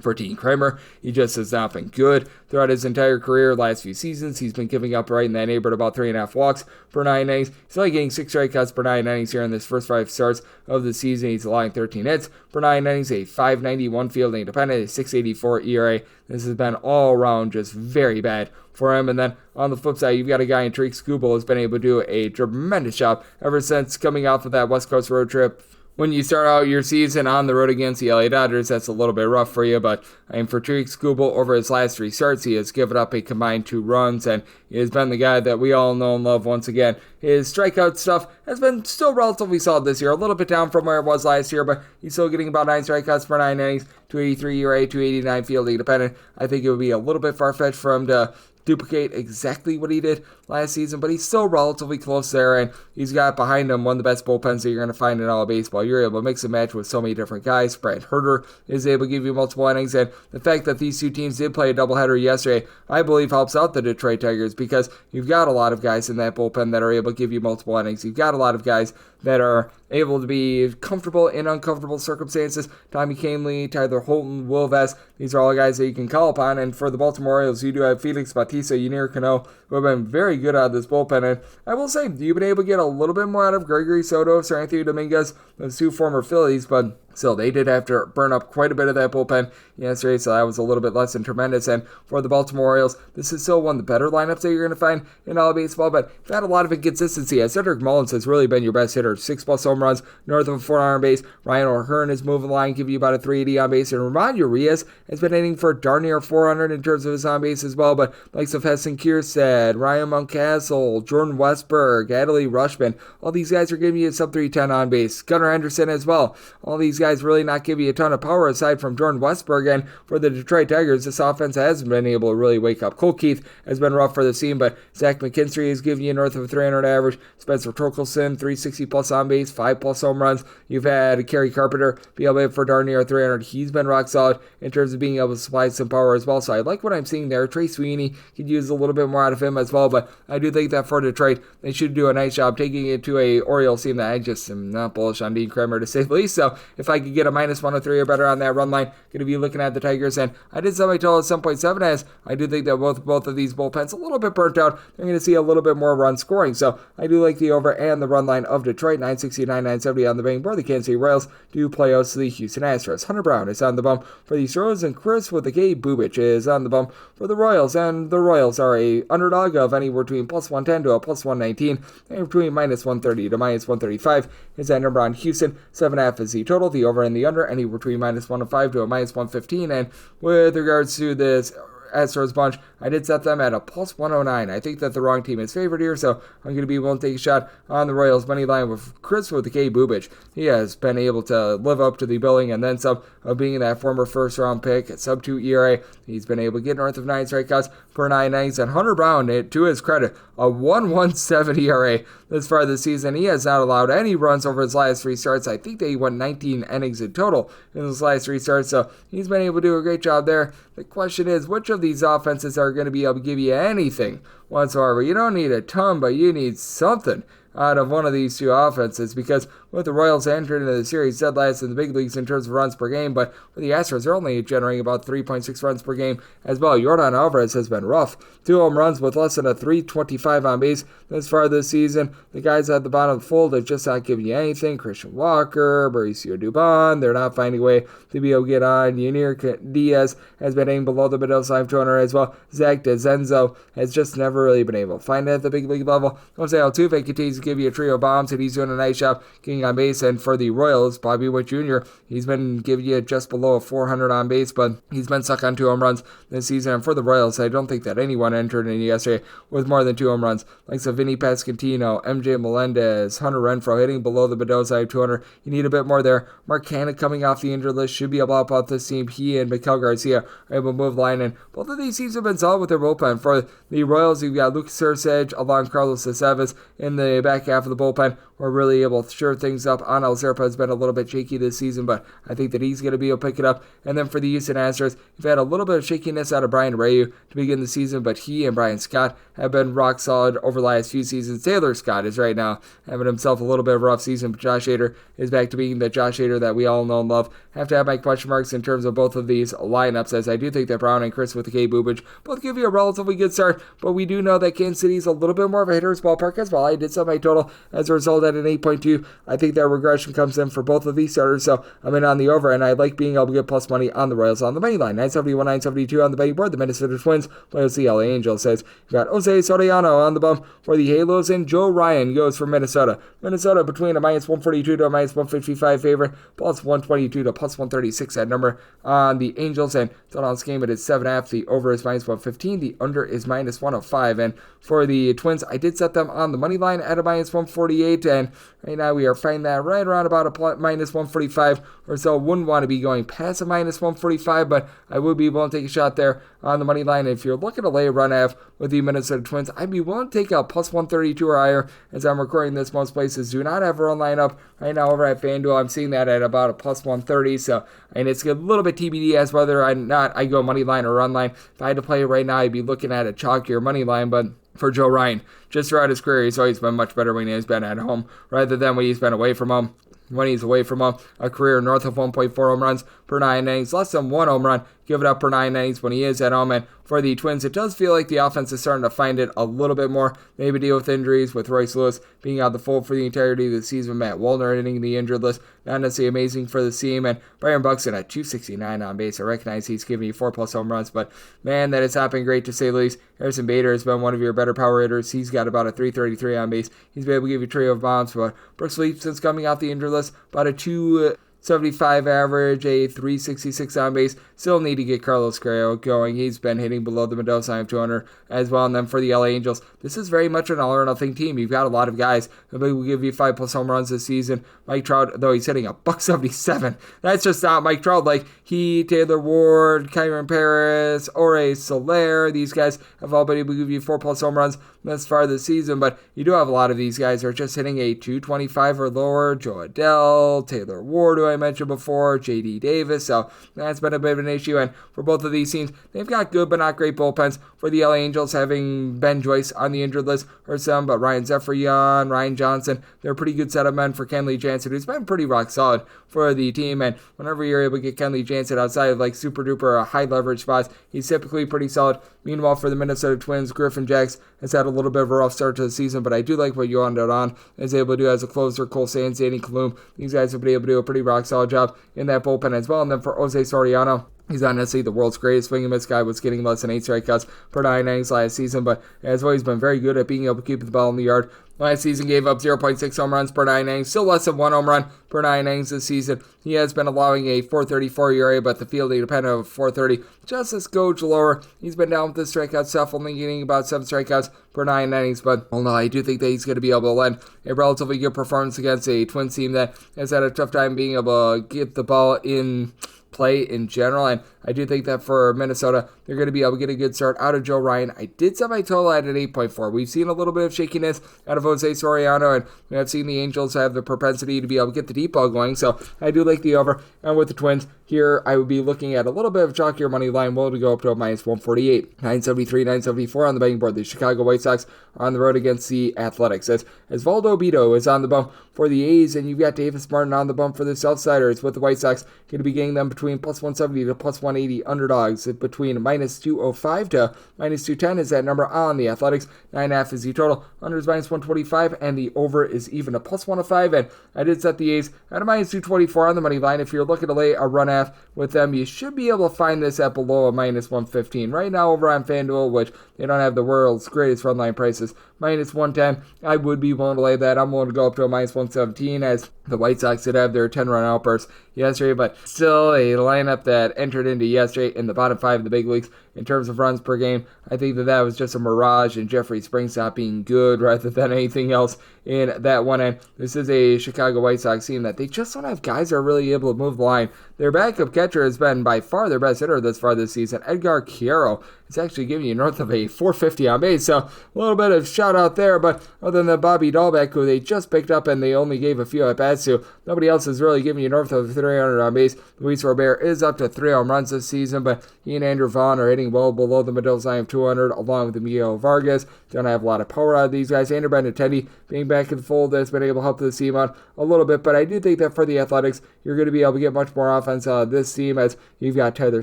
[SPEAKER 3] For Dean Kramer, he just has not been good throughout his entire career. Last few seasons, he's been giving up right in that neighborhood about 3.5 walks per 9 innings. He's only getting 6 strikeouts per 9 innings here in his first 5 starts of the season. He's allowing 13 hits per 9 innings, a .591 fielding independent, a .684 ERA. This has been all around just very bad for him. And then on the flip side, you've got a guy in Tariq Skubal who's been able to do a tremendous job ever since coming off of that West Coast road trip. When you start out your season on the road against the LA Dodgers, that's a little bit rough for you, but for Tariq Skubal, over his last 3 starts, he has given up a combined 2 runs, and he has been the guy that we all know and love once again. His strikeout stuff has been still relatively solid this year, a little bit down from where it was last year, but he's still getting about 9 strikeouts per 9 innings, 283 ERA, 289 fielding independent. I think it would be a little bit far-fetched for him to duplicate exactly what he did last season, but he's still relatively close there, and he's got behind him one of the best bullpens that you're going to find in all of baseball. You're able to mix and match with so many different guys. Brad Herter is able to give you multiple innings, and the fact that these 2 teams did play a doubleheader yesterday, I believe helps out the Detroit Tigers, because you've got a lot of guys in that bullpen that are able to give you multiple innings. You've got a lot of guys that are able to be comfortable in uncomfortable circumstances. Tommy Kahnle, Tyler Holton, Will Vest, these are all guys that you can call upon. And for the Baltimore Orioles, you do have Felix Bautista, Yunier Cano, who have been very good out of this bullpen. And I will say, you've been able to get a little bit more out of Gregory Soto, Sir Anthony Dominguez, those 2 former Phillies, but still, they did have to burn up quite a bit of that bullpen yesterday, so that was a little bit less than tremendous. And for the Baltimore Orioles, this is still one of the better lineups that you're going to find in all of baseball, but you've had a lot of inconsistency. As Cedric Mullins has really been your best hitter, 6+ home runs, north of a 400 on base. Ryan O'Hearn is moving the line, giving you about a 380 on base, and Ramon Urias has been hitting for darn near 400 in terms of his on base as well, but likes of Heston Kierstead, Ryan Mountcastle, Jordan Westberg, Adley Rushman, all these guys are giving you a sub 310 on base. Gunnar Henderson as well. All these guys really not give you a ton of power aside from Jordan Westberg, and for the Detroit Tigers, this offense hasn't been able to really wake up. Cole Keith has been rough for the team, but Zach McKinstry is giving you north of a 300 average. Spencer Torkelson, 360+ on base, 5+ home runs. You've had Kerry Carpenter be able to hit for darn near 300. He's been rock solid in terms of being able to supply some power as well, so I like what I'm seeing there. Trey Sweeney could use a little bit more out of him as well, but I do think that for Detroit, they should do a nice job taking it to a Orioles team that I just am not bullish on Dean Kramer, to say the least. So if I could get a -103 or better on that run line, going to be looking at the Tigers, and I did set my total at 7.7, as I do think that both of these bullpens a little bit burnt out. They're going to see a little bit more run scoring, so I do like the over and the run line of Detroit. 969, 970 on the betting board. The Kansas City Royals do play out to the Houston Astros. Hunter Brown is on the bump for the Astros, and Chris with the K. Bubich is on the bump for the Royals, and the Royals are a underdog of anywhere between +110 to a +119, and between -130 to -135 is that number on Houston. 7.5 is the total. The over and the under anywhere between -105 to a -115, and with regards to this Astros bunch, I did set them at a +109. I think that the wrong team is favored here, so I'm going to be willing to take a shot on the Royals money line with Chris with the K. Bubich. He has been able to live up to the billing and then some of being that former first-round pick at sub-2 ERA. He's been able to get north of 9 strikeouts per 9 innings, and Hunter Brown, to his credit, a 1.17 ERA this far this season. He has not allowed any runs over his last 3 starts. I think that he went 19 innings in total in his last 3 starts, so he's been able to do a great job there. The question is, which of these offenses are going to be able to give you anything whatsoever? You don't need a ton, but you need something out of one of these 2 offenses, because with the Royals entered into the series dead last in the big leagues in terms of runs per game, but with the Astros, they're only generating about 3.6 runs per game as well. Yordan Alvarez has been rough. 2 home runs with less than a 325 on base this far this season. The guys at the bottom of the fold are just not giving you anything. Christian Walker, Mauricio Dubon, they're not finding a way to be able to get on. Yunier Diaz has been aimed below the middle side 200 as well. Zach DeZenzo has just never really been able to find it at the big league level. Jose Altuve continues to give you a trio of bombs, and he's doing a nice job getting on base. And for the Royals, Bobby Witt Jr., he's been giving you just below a 400 on base, but he's been stuck on 2 home runs this season. And for the Royals, I don't think that anyone entered in yesterday with more than 2 home runs. Like Vinny Pasquantino, MJ Melendez, Hunter Renfroe hitting below the Mendoza 200. You need a bit more there. Mark Canha coming off the injured list should be able to help out this team. He and Miguel Garcia are able to move the line, and both of these teams have been solid with their bullpen. For the Royals, you've got Lucas Erceg along Carlos Aceves in the back half of the bullpen. We're really able to sure things up. Anel Zerpa has been a little bit shaky this season, but I think that he's going to be able to pick it up. And then for the Houston Astros, you've had a little bit of shakiness out of Brian Ryu to begin the season, but he and Brian Scott have been rock solid over the last few seasons. Taylor Scott is right now having himself a little bit of a rough season, but Josh Hader is back to being the Josh Hader that we all know and love. Have to have my question marks in terms of both of these lineups, as I do think that Brown and Chris with the K Boobage both give you a relatively good start, but we do know that Kansas City is a little bit more of a hitter's ballpark as well. I did set my total as a result at an 8.2. I think that regression comes in for both of these starters, so I'm in on the over, and I like being able to get plus money on the Royals on the money line. 971, 972 on the betting board. The Minnesota Twins play with the LA Angels. Says you've got Jose Soriano on the bump for the Halos, and Joe Ryan goes for Minnesota. Minnesota between a minus 142 to a minus 155 favorite, plus 122 to plus 136 at number on the Angels, and total on this game it is 7.5. The over is minus 115. The under is minus 105, and for the Twins, I did set them on the money line at a minus 148, and right now we are finding that right around about a minus 145 or so. Wouldn't want to be going past a minus 145, but I would be willing to take a shot there on the money line. If you're looking to lay a run half with the Minnesota Twins, I'd be willing to take a plus 132 or higher. As I'm recording this, most places do not have a run lineup right now over at FanDuel. I'm seeing that at about a plus 130, so and it's a little bit TBD as whether I go money line or run line. If I had to play it right now, I'd be looking at a chalkier money line, but for Joe Ryan, just throughout his career, he's always been much better when he's been at home rather than when he's been away from home. When he's away from home, a career north of 1.4 home runs per 9 innings, less than 1 home run give it up per 9 innings when he is at home. And for the Twins, it does feel like the offense is starting to find it a little bit more. Maybe deal with injuries, with Royce Lewis being out the fold for the entirety of the season, Matt Wallner hitting the injured list, not necessarily amazing for the team. And Byron Buxton at 269 on base. I recognize he's giving you 4+ home runs, but man, that has not been great to say the least. Harrison Bader has been one of your better power hitters. He's got about a 333 on base. He's been able to give you a trio of bombs, but Brooks Leaf, since coming off the injured list, about a 275 average, a 366 on base. Still need to get Carlos Carrero going. He's been hitting below the Mendoza line of 200 as well. And then for the LA Angels, this is very much an all or nothing team. You've got a lot of guys who will give you 5+ home runs this season. Mike Trout, though he's hitting a $177, that's just not Mike Trout. Like Taylor Ward, Kyron Paris, Ore Soler, these guys have all been able to give you 4+ home runs thus far this season. But you do have a lot of these guys who are just hitting a 225 or lower. Joe Adell, Taylor Ward, who I mentioned before, J.D. Davis. So that's been a bit of an issue. And for both of these teams, they've got good but not great bullpens. For the LA Angels, having Ben Joyce on the injured list or some, but Ryan Zephyrian, Ryan Johnson, they're a pretty good set of men for Kenley Jansen, who's been pretty rock solid for the team. And whenever you're able to get Kenley Jansen outside of like super duper high leverage spots, he's typically pretty solid. Meanwhile, for the Minnesota Twins, Griffin Jax has had a little bit of a rough start to the season, but I do like what Yohan Duran is able to do as a closer. Cole Sands, Danny Kalum, these guys have been able to do a pretty rock solid job in that bullpen as well. And then for Jose Soriano, he's not necessarily the world's greatest swing and miss guy, was getting less than 8 strikeouts per 9 innings last season, but has always been very good at being able to keep the ball in the yard. Last season gave up 0.6 home runs per 9 innings, still less than 1 home run per 9 innings this season. He has been allowing a 4.34 ERA, but the fielding dependent of 4.30, just a skosh lower. He's been down with the strikeout stuff, only getting about 7 strikeouts per 9 innings, but well, no, I do think that he's going to be able to lend a relatively good performance against a Twins team that has had a tough time being able to get the ball in play in general. And I do think that for Minnesota, they're going to be able to get a good start out of Joe Ryan. I did set my total at an 8.4. We've seen a little bit of shakiness out of Jose Soriano, and we have seen the Angels have the propensity to be able to get the deep ball going, so I do like the over. And with the Twins here, I would be looking at a little bit of chalkier money line, willing to go up to a minus 148. 973, 974 on the betting board. The Chicago White Sox are on the road against the Athletics. As Valdo Bito is on the bump for the A's, and you've got Davis Martin on the bump for the Southsiders, with the White Sox going to be getting them between plus 170 to plus 180 underdogs, between minus 205 to minus 210 is that number on the Athletics. 9.5 is the total. Under is minus 125, and the over is even a plus 105. And I did set the A's at a minus 224 on the money line. If you're looking to lay a run half with them, you should be able to find this at below a minus 115. Right now over on FanDuel, which they don't have the world's greatest run line prices, minus 110. I would be willing to lay that. I'm willing to go up to a minus 117, as the White Sox did have their 10-run outburst yesterday, but still a lineup that entered into yesterday in the bottom 5 of the big leagues in terms of runs per game. I think that was just a mirage, and Jeffrey Springs not being good rather than anything else in that one end. This is a Chicago White Sox team that they just don't have guys that are really able to move the line. Their backup catcher has been by far their best hitter this far this season. Edgar Quiero is actually giving you north of a 450 on base, so a little bit of shout out there. But other than Bobby Dahlbeck, who they just picked up and they only gave a few at bats to, nobody else is really giving you north of 300 on base. Luis Robert is up to 3 home runs this season, but he and Andrew Vaughn are hitting well below the middle line of 200, along with Miguel Vargas. Don't have a lot of power out of these guys. Andrew Benintendi being back in the fold has been able to help this team out a little bit, but I do think that for the Athletics, you're going to be able to get much more offense out of this team, as you've got Tyler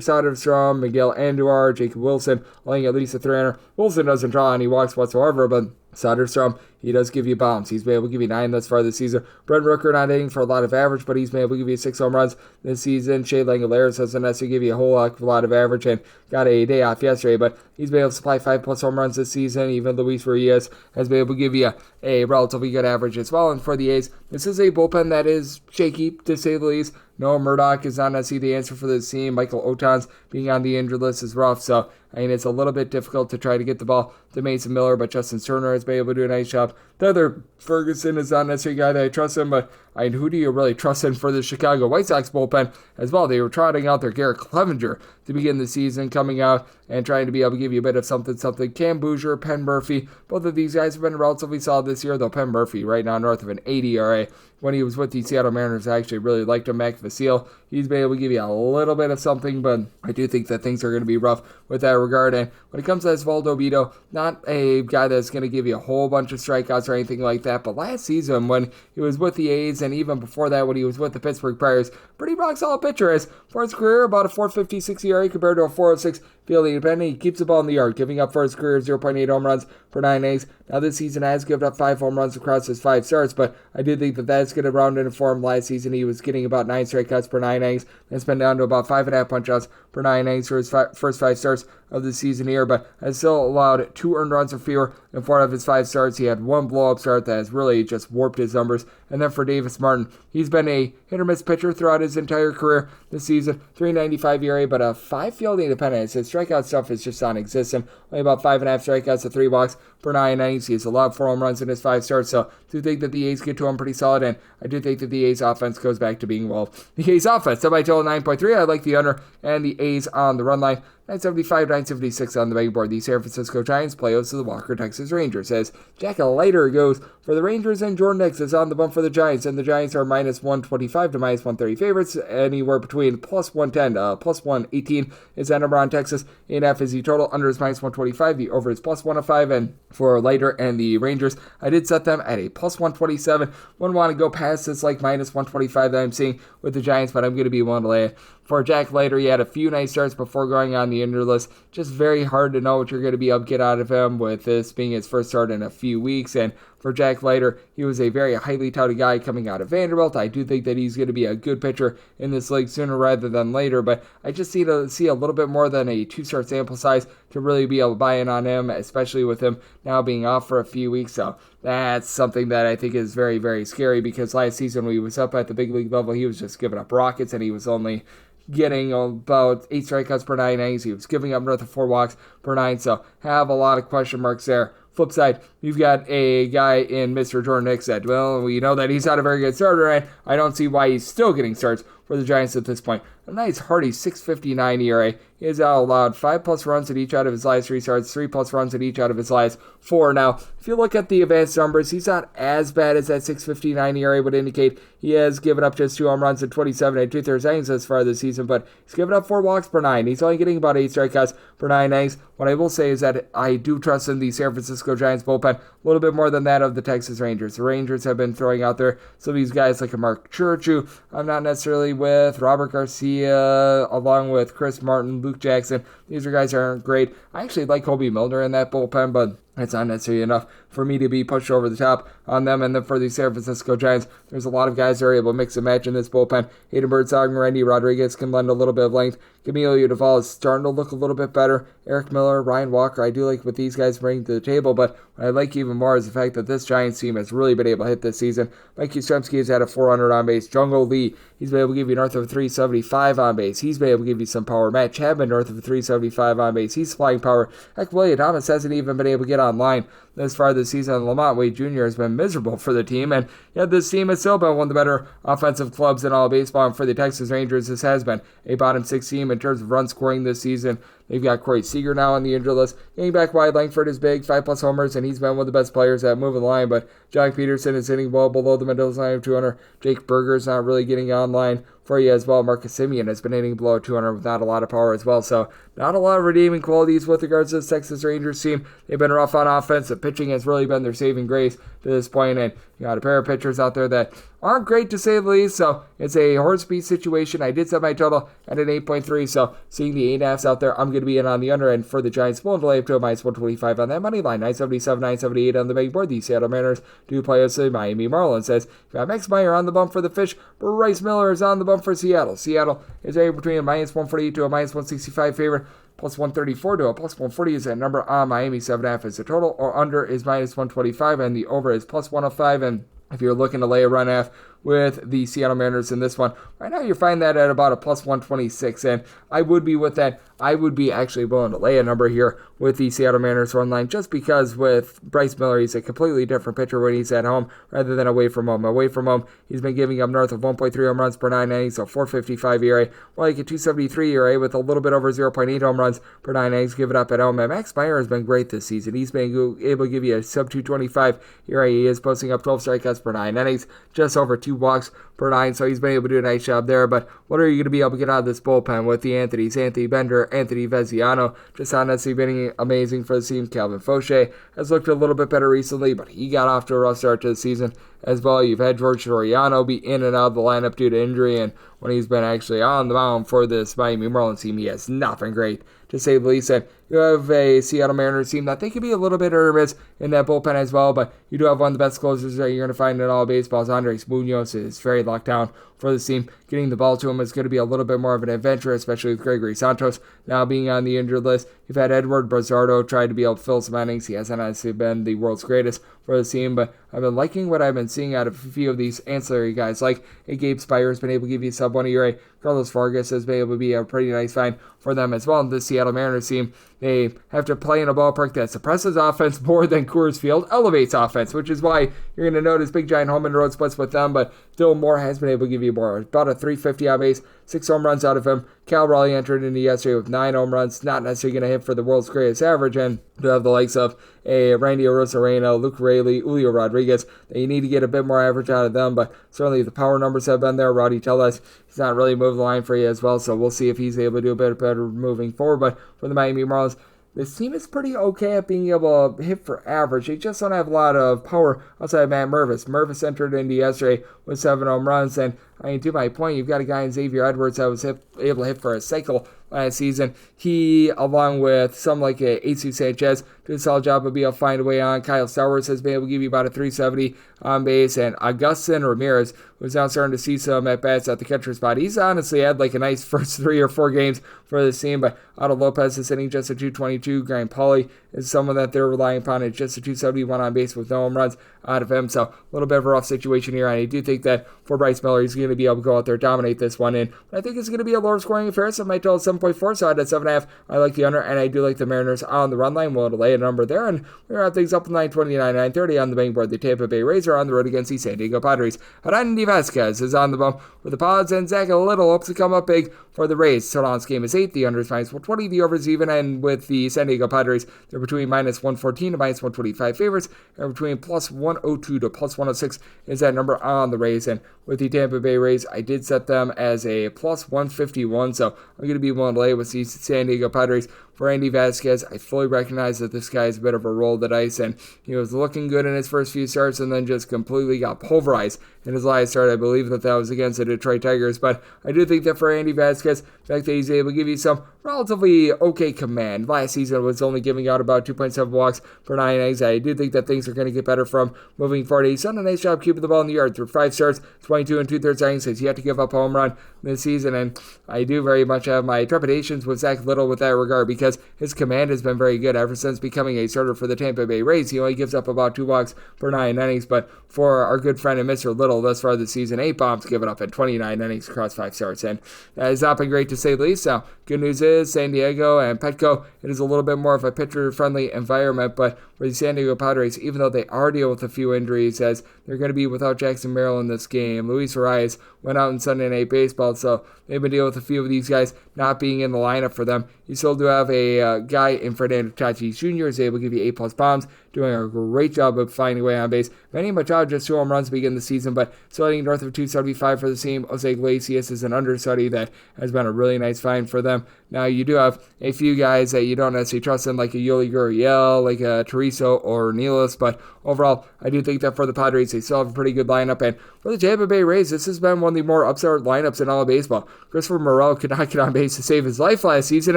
[SPEAKER 3] Soderstrom, Miguel Andujar, Jacob Wilson, allowing at least a 300. Wilson doesn't draw any walks whatsoever, but Soderstrom, he does give you bombs. He's been able to give you 9 thus far this season. Brent Rooker not hitting for a lot of average, but he's been able to give you 6 home runs this season. Shea Langolaris doesn't necessarily give you a whole lot of average and got a day off yesterday, but he's been able to supply 5+ home runs this season. Even Luis Urias has been able to give you a relatively good average as well. And for the A's, this is a bullpen that is shaky, to say the least. Noah Murdoch is not necessarily the answer for this team. Michael Otans being on the injured list is rough, so I mean, it's a little bit difficult to try to get the ball to Mason Miller, but Justin Turner has been able to do a nice job. The other Ferguson is not necessarily a guy that I trust him, but I mean, who do you really trust in for the Chicago White Sox bullpen as well? They were trotting out their Garrett Clevenger to begin the season, coming out and trying to be able to give you a bit of something. Cam Bouger, Penn Murphy, both of these guys have been relatively solid this year, though Penn Murphy right now north of an 80 ERA. When he was with the Seattle Mariners, I actually really liked him. Mac Vasile, he's been able to give you a little bit of something, but I do think that things are going to be rough with that regard. And when it comes to Osvaldo Bido, not a guy that's going to give you a whole bunch of strikeouts or anything like that, but last season when he was with the A's, and even before that when he was with the Pittsburgh Pirates, pretty rock solid pitcher is. For his career, about a 4.56 ERA compared to a 4.06 fielding independent. He keeps the ball in the yard, giving up for his career 0.8 home runs per 9 innings. Now this season has given up 5 home runs across his 5 starts, but I do think that that's going to round into form. Last season he was getting about 9 strikeouts per 9 innings. It's been down to about 5.5 punch-outs per 9 innings for his first 5 starts of the season here, but has still allowed 2 earned runs or fewer in 4 of his 5 starts. He had 1 blow-up start that has really just warped his numbers. And then for Davis Martin, he's been a hit-or-miss pitcher throughout his entire career this season. 3.95 ERA, but a 5 fielding independent. His strikeout stuff is just non-existent. Only about 5.5 strikeouts to 3 walks per 9 innings. He has allowed 4 home runs in his 5 starts, so I do think that the A's get to him pretty solid, and I do think that the A's offense goes back to being, well, the A's offense. Up by total 9.3. I like the under and the A's on the run line. 975, 976 on the betting board. The San Francisco Giants play host to the Walker Texas Rangers. As Jack Leiter goes for the Rangers, and Jordan Hicks is on the bump for the Giants. And the Giants are minus 125 to minus 130 favorites. Anywhere between plus 110 to plus 118 is that number on Texas. A&F is the total. Under is minus 125. The over is plus 105. And for Leiter and the Rangers, I did set them at a plus 127. Wouldn't want to go past this like minus 125 that I'm seeing with the Giants, but I'm going to be willing to lay it. For Jack Leiter, he had a few nice starts before going on the injured list. Just very hard to know what you're going to be able to get out of him with this being his first start in a few weeks. And for Jack Leiter, he was a very highly touted guy coming out of Vanderbilt. I do think that he's going to be a good pitcher in this league sooner rather than later, but I just need to see a little bit more than a 2-start sample size to really be able to buy in on him, especially with him now being off for a few weeks. So that's something that I think is very, very scary, because last season when he was up at the big league level, he was just giving up rockets, and he was only getting about 8 strikeouts per 9 innings. He was giving up north of 4 walks per 9, so have a lot of question marks there. Flip side, you've got a guy in Mr. Jordan Hicks that, well, we know that he's not a very good starter, and I don't see why he's still getting starts for the Giants at this point. A nice hearty 6.59 ERA. He has allowed 5+ runs at each out of his last 3 starts, 3+ runs at each out of his last 4. Now, if you look at the advanced numbers, he's not as bad as that 6.59 ERA would indicate. He has given up just 2 home runs in 27 2/3 innings thus far this season, but he's given up 4 walks per 9. He's only getting about 8 strikeouts per 9 innings. What I will say is that I do trust in the San Francisco Giants bullpen a little bit more than that of the Texas Rangers. The Rangers have been throwing out there some of these guys like a Mark Church, who I'm not necessarily with, Robert Garcia, along with Chris Martin, Luke Jackson. These are guys that aren't great. I actually like Kobe Milner in that bullpen, but it's not necessarily enough for me to be pushed over the top on them. And then for the San Francisco Giants, there's a lot of guys that are able to mix and match in this bullpen. Hayden Birdsong, Randy Rodriguez can lend a little bit of length. Camilo Duvall is starting to look a little bit better. Eric Miller, Ryan Walker, I do like what these guys bring to the table, but what I like even more is the fact that this Giants team has really been able to hit this season. Mike Yastrzemski has had a 400 on base. Jungle Lee, he's been able to give you north of a 375 on base. He's been able to give you some power. Matt Chapman, north of a 375 .375 on base. He's flying power. Heck, Willie Thomas hasn't even been able to get online this far this season. Lamont Wade Jr. has been miserable for the team, and yet this team has still been one of the better offensive clubs in all of baseball. And for the Texas Rangers, this has been a bottom 6 team in terms of run scoring this season. They've got Corey Seager now on the injured list. Getting back wide, Langford is big, 5+ homers, and he's been one of the best players at moving the line. But Jock Peterson is hitting well below the Mendoza line of 200. Jake Berger's not really getting online for you as well. Marcus Semien has been hitting below 200 with not a lot of power as well. So not a lot of redeeming qualities with regards to this Texas Rangers team. They've been rough on offense. The pitching has really been their saving grace to this point, and you got a pair of pitchers out there that aren't great to say the least. So it's a horse beat situation. I did set my total at an 8.3. So seeing the 8.5s out there, I'm going to be in on the under end for the Giants. Full delay up to a -125 on that money line. 977, 978 on the big board. The Seattle Mariners do play us the Miami Marlins. Says you got Max Meyer on the bump for the Fish. Bryce Miller is on the bump for Seattle. Seattle is a between a -148 to a -165 favorite. +134 to a +140 is that number on Miami. 7.5 is the total, or under is -125, and the over is +105. And if you're looking to lay a run half with the Seattle Mariners in this one, right now you find that at about a +126, and I would be with that. I would be actually willing to lay a number here with the Seattle Mariners run line, just because with Bryce Miller, he's a completely different pitcher when he's at home rather than away from home. Away from home, he's been giving up north of 1.3 home runs per 9 innings, so 4.55 ERA, more like a 2.73 ERA with a little bit over 0.8 home runs per 9 innings given up at home. And Max Meyer has been great this season. He's been able to give you a sub-225 ERA. He is posting up 12 strikeouts per 9 innings, just over 2 walks per 9, so he's been able to do a nice job there. But what are you going to be able to get out of this bullpen with the Anthonys? Anthony Bender, Anthony Veziano, just not necessarily been amazing for the team. Calvin Fauché has looked a little bit better recently, but he got off to a rough start to the season as well. You've had George Soriano be in and out of the lineup due to injury, and when he's been actually on the mound for this Miami Marlins team, he has not been great, to say the least. And you have a Seattle Mariners team that they could be a little bit nervous in that bullpen as well, but you do have one of the best closers that you're going to find in all baseball. Andres Munoz is very locked down for this team. Getting the ball to him is going to be a little bit more of an adventure, especially with Gregory Santos now being on the injured list. You've had Edward Brazzardo try to be able to fill some innings. He hasn't honestly been the world's greatest for the team, but I've been liking what I've been seeing out of a few of these ancillary guys, like Gabe Spire has been able to give you sub-1 ERA. Carlos Vargas has been able to be a pretty nice find for them as well. And the Seattle Mariners team, they have to play in a ballpark that suppresses offense more than Coors Field elevates offense, which is why you're going to notice big giant home and road splits with them, but Dylan Moore has been able to give you more. About a 350 on base, 6 home runs out of him. Cal Raleigh entered into yesterday with 9 home runs, not necessarily going to hit for the world's greatest average, and to have the likes of a Randy Arozarena, Luke Raley, Julio Rodriguez, that you need to get a bit more average out of them, but certainly the power numbers have been there. Rowdy Tellez, he's not really moved the line for you as well, so we'll see if he's able to do a bit better moving forward. But for the Miami Marlins, this team is pretty okay at being able to hit for average. They just don't have a lot of power outside of Matt Mervis. Mervis entered into yesterday with 7 home runs, and I mean, to my point, you've got a guy in Xavier Edwards that was able to hit for a cycle last season. He, along with some like Jesus Sanchez, did a solid job of being able to find a way on. Kyle Stowers has been able to give you about a 370 on base, and Augustin Ramirez was now starting to see some at-bats at the catcher spot. He's honestly had like a nice first 3 or 4 games for this team, but Otto Lopez is hitting just a 222. Graham Pauly is someone that they're relying upon at just a 271 on base with no home runs out of him, so a little bit of a rough situation here, and I do think that for Bryce Miller, he's going to be able to go out there, dominate this one, and I think it's going to be a lower scoring affair, so my total is 7.4, so I had a 7.5. I like the under, and I do like the Mariners on the run line. We'll lay a number there, and we're going to have things up to 929, 930 on the betting board. The Tampa Bay Rays are on the road against the San Diego Padres. Randy Vasquez is on the bump with the Pods, and Zach Little hopes to come up big for the Rays. Total on this game is 8. The under is -120. The over is even, and with the San Diego Padres, they're between -114 to -125 favorites, and between +102 to +106 is that number on the Rays. And with the Tampa Bay Rays, I did set them as a +151, so I'm going to be willing to lay with the San Diego Padres. For Randy Vasquez, I fully recognize that this guy is a bit of a roll of the dice, and he was looking good in his first few starts and then just completely got pulverized in his last start. I believe that was against the Detroit Tigers, but I do think that for Randy Vasquez, the fact that he's able to give you some relatively okay command. Last season was only giving out about 2.7 walks per 9 innings. I do think that things are going to get better from moving forward. He's done a nice job keeping the ball in the yard through 5 starts, 22 2/3 innings. He's yet to give up a home run this season, and I do very much have my trepidations with Zach Little with that regard, because his command has been very good ever since becoming a starter for the Tampa Bay Rays. He only gives up about 2 walks per 9 innings, but for our good friend and Mr. Little thus far this season, 8 bombs given up in 29 innings across 5 starts, and that has not been great to say the least. So good news is is San Diego and Petco, it is a little bit more of a pitcher-friendly environment, but for the San Diego Padres, even though they are dealing with a few injuries, as they're going to be without Jackson Merrill in this game, Luis Arias went out in Sunday Night Baseball, so they've been dealing with a few of these guys not being in the lineup for them. You still do have a guy in Fernando Tatis Jr. is able to give you 8+ bombs, doing a great job of finding a way on base. Manny Machado just 2 home runs to begin the season, but still hitting north of 275 for the team. Jose Iglesias is an understudy that has been a really nice find for them. Now, you do have a few guys that you don't necessarily trust in, like a Yoli Gurriel, like a Chorizo or Nealis, but overall, I do think that for the Padres, they still have a pretty good lineup. And for the Tampa Bay Rays, this has been one of the more upstart lineups in all of baseball. Christopher Morel could not get on base to save his life last season,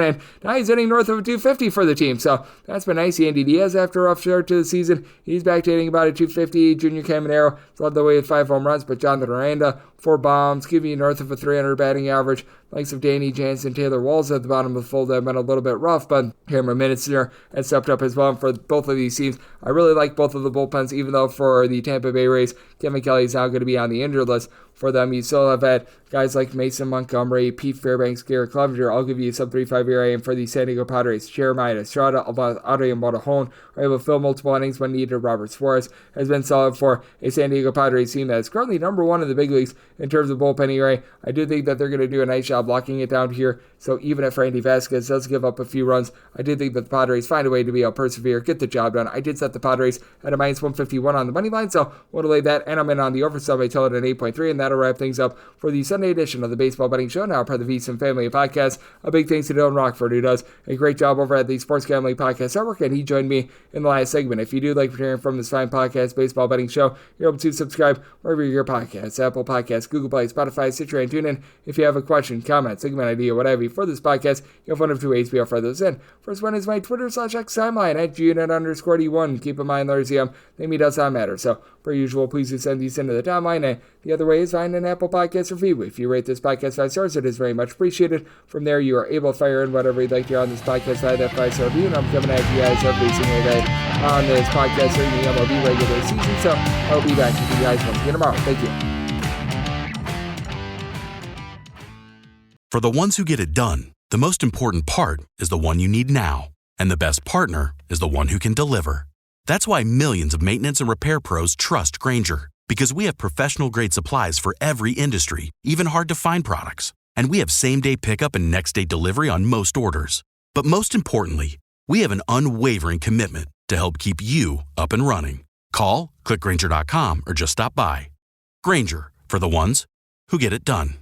[SPEAKER 3] and now he's hitting north of 250 for the team. So that's been nice. Andy Diaz, after a rough start to the season, he's back to hitting about a 250. Junior Caminero led the way with 5 home runs, but Jonathan Aranda, 4 bombs, giving you north of a 300 batting average. Likes of Danny Jansen, Taylor Walls at the bottom of the fold have been a little bit rough, but Cameron Mintzner has stepped up as well. And for both of these teams, I really like both of the bullpens, even though for the Tampa Bay Rays, Kevin Kelly is now going to be on the injured list. For them, you still have had guys like Mason Montgomery, Pete Fairbanks, Garrett Clevenger. I'll give you a sub-3.5 ERA. And for the San Diego Padres, Jeremiah Estrada, Adrian Morejon are able to fill multiple innings when needed. Robert Suarez has been solid for a San Diego Padres team that is currently number 1 in the big leagues in terms of bullpen ERA. I do think that they're going to do a nice job locking it down here. So even if Randy Vasquez does give up a few runs, I do think that the Padres find a way to be able to persevere, get the job done. I did set the Padres at a -151 on the money line, so we'll delay that, and I'm in on the oversub. I tell it at 8.3, and that'll wrap things up for the Sunday edition of the Baseball Betting Show, now part of the VSiN Family Podcast. A big thanks to Dylan Rockford, who does a great job over at the Sports Gambling Podcast Network, and he joined me in the last segment. If you do like hearing from this fine podcast, Baseball Betting Show, you're able to subscribe wherever you hear podcasts, Apple Podcasts, Google Play, Spotify, Stitcher, and TuneIn. If you have a question, comment, segment idea, whatever for this podcast, you have one of 2 ways to be able to throw those in. First one is my Twitter/X timeline at GUNet_D1. Keep in mind, Lars name does not matter. So, per usual, please do send these into the timeline. And the other way is find an Apple Podcast review. If you rate this podcast 5 stars, it is very much appreciated. From there, you are able to fire in whatever you'd like to hear on this podcast via that 5-star review. And I'm coming at you guys every single day on this podcast during the MLB regular season. So, I'll be back with you guys once again tomorrow. Thank you.
[SPEAKER 5] For the ones who get it done, the most important part is the one you need now. And the best partner is the one who can deliver. That's why millions of maintenance and repair pros trust Grainger, because we have professional-grade supplies for every industry, even hard-to-find products. And we have same-day pickup and next-day delivery on most orders. But most importantly, we have an unwavering commitment to help keep you up and running. Call, click Grainger.com, or just stop by. Grainger, for the ones who get it done.